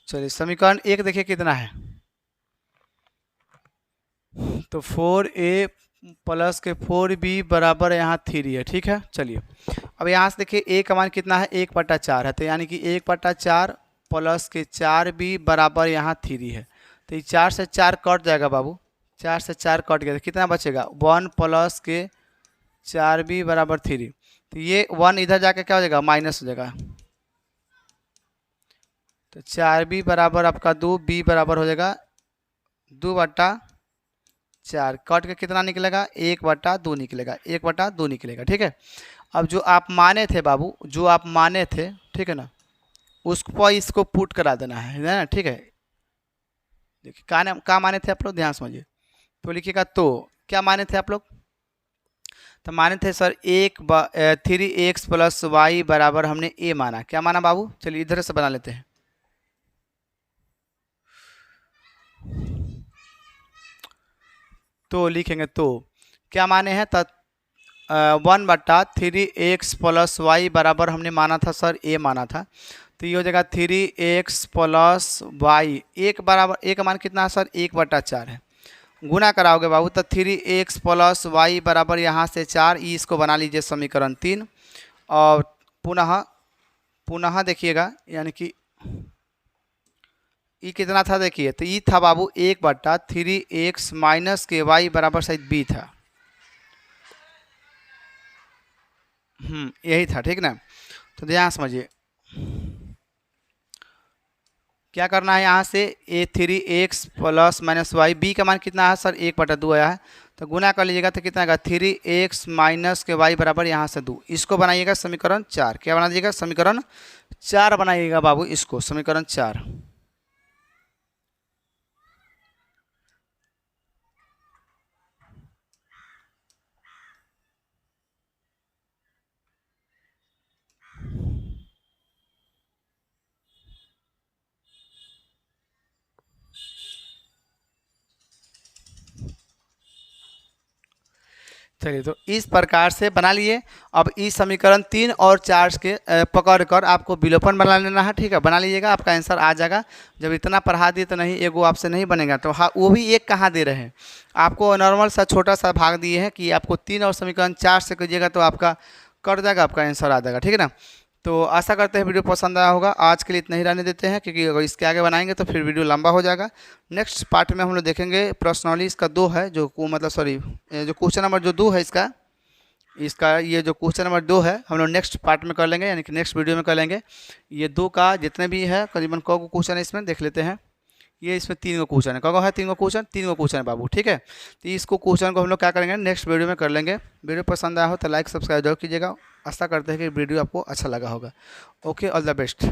चलिए समीकरण 1 देखिए कितना है, तो 4a प्लस के 4b बराबर यहाँ 3 है। ठीक है, चलिए अब यहाँ से देखिए a का मान कितना है 1/4 है, तो यानी कि 1/4 प्लस के 4b बराबर यहाँ 3 है। तो ये 4 से 4 कट जाएगा बाबू, 4 से 4 कट गया, तो कितना बचेगा 1 प्लस के 4b बराबर 3। तो ये 1 इधर जाके क्या हो जाएगा, माइनस हो जाएगा, तो 4b बराबर आपका 2, b बराबर हो जाएगा 2/4। कट के कितना निकलेगा 1/2 निकलेगा, 1/2 निकलेगा। ठीक है। अब जो आप माने थे बाबू, जो आप माने थे, ठीक है ना, उसको इसको पुट करा देना है ना। ठीक है, देखिए क्या माने थे आप लोग, ध्यान समझिए। तो लिखिएगा, तो क्या माने थे आप लोग, तो माने थे सर 3x प्लस वाई बराबर हमने a माना। क्या माना बाबू, चलिए इधर से बना लेते हैं। तो लिखेंगे, तो क्या माने हैं, 1/3x प्लस वाई बराबर हमने माना था सर a माना था, तो ये हो जाएगा 3x प्लस वाई, एक बराबर a का मान कितना है सर 1/4 है। गुना कराओगे बाबू तो 3x प्लस वाई बराबर यहाँ से 4, इसको बना लीजिए समीकरण 3। और पुनः देखिएगा, यानी कि ये कितना था देखिए, तो ये था बाबू 1/3x माइनस के वाई बराबर शायद b था। यही था, ठीक ना। तो ध्यान समझिए क्या करना है, यहाँ से a3x plus minus Y, b का मान कितना है सर 1/2 आया है, तो गुना कर लीजिएगा तो कितना आएगा 3x माइनस के वाई बराबर यहाँ से 2। इसको बनाइएगा समीकरण 4। क्या बना दीजिएगा, समीकरण 4 बनाइएगा बाबू, इसको समीकरण 4। चलिए, तो इस प्रकार से बना लिए। अब इस समीकरण 3 और 4 के पकड़ कर आपको विलोपन बना लेना है। ठीक है, बना लीजिएगा, आपका आंसर आ जाएगा। जब इतना पढ़ा दिए तो नहीं, एगो आपसे नहीं बनेगा, तो हाँ वो भी एक कहाँ दे रहे हैं आपको, नॉर्मल सा छोटा सा भाग दिए हैं कि आपको 3 और समीकरण 4 से कीजिएगा तो आपका कर जाएगा, आपका आंसर आ जाएगा। ठीक है ना। तो आशा करते हैं वीडियो पसंद आया होगा। आज के लिए इतना ही रहने देते हैं, क्योंकि अगर इसके आगे बनाएंगे तो फिर वीडियो लंबा हो जाएगा। नेक्स्ट पार्ट में हम लोग देखेंगे प्रश्नावली, इसका 2 है जो मतलब सॉरी जो क्वेश्चन नंबर जो 2 है इसका ये जो क्वेश्चन नंबर 2 है हम लोग नेक्स्ट पार्ट में कर लेंगे, यानी कि नेक्स्ट वीडियो में कर लेंगे। ये 2 का जितने भी है करीबन 100 क्वेश्चन है, इसमें देख लेते हैं। ये इसमें 3 गो क्वेश्चन है। कौन है 3 गो क्वेश्चन? 3 गो क्वेश्चन है बाबू, ठीक है। तो इसको क्वेश्चन को हम लोग क्या करेंगे, नेक्स्ट वीडियो में कर लेंगे। वीडियो पसंद आया हो तो लाइक सब्सक्राइब जरूर कीजिएगा। आशा करते हैं कि वीडियो आपको अच्छा लगा होगा। Okay, all the best.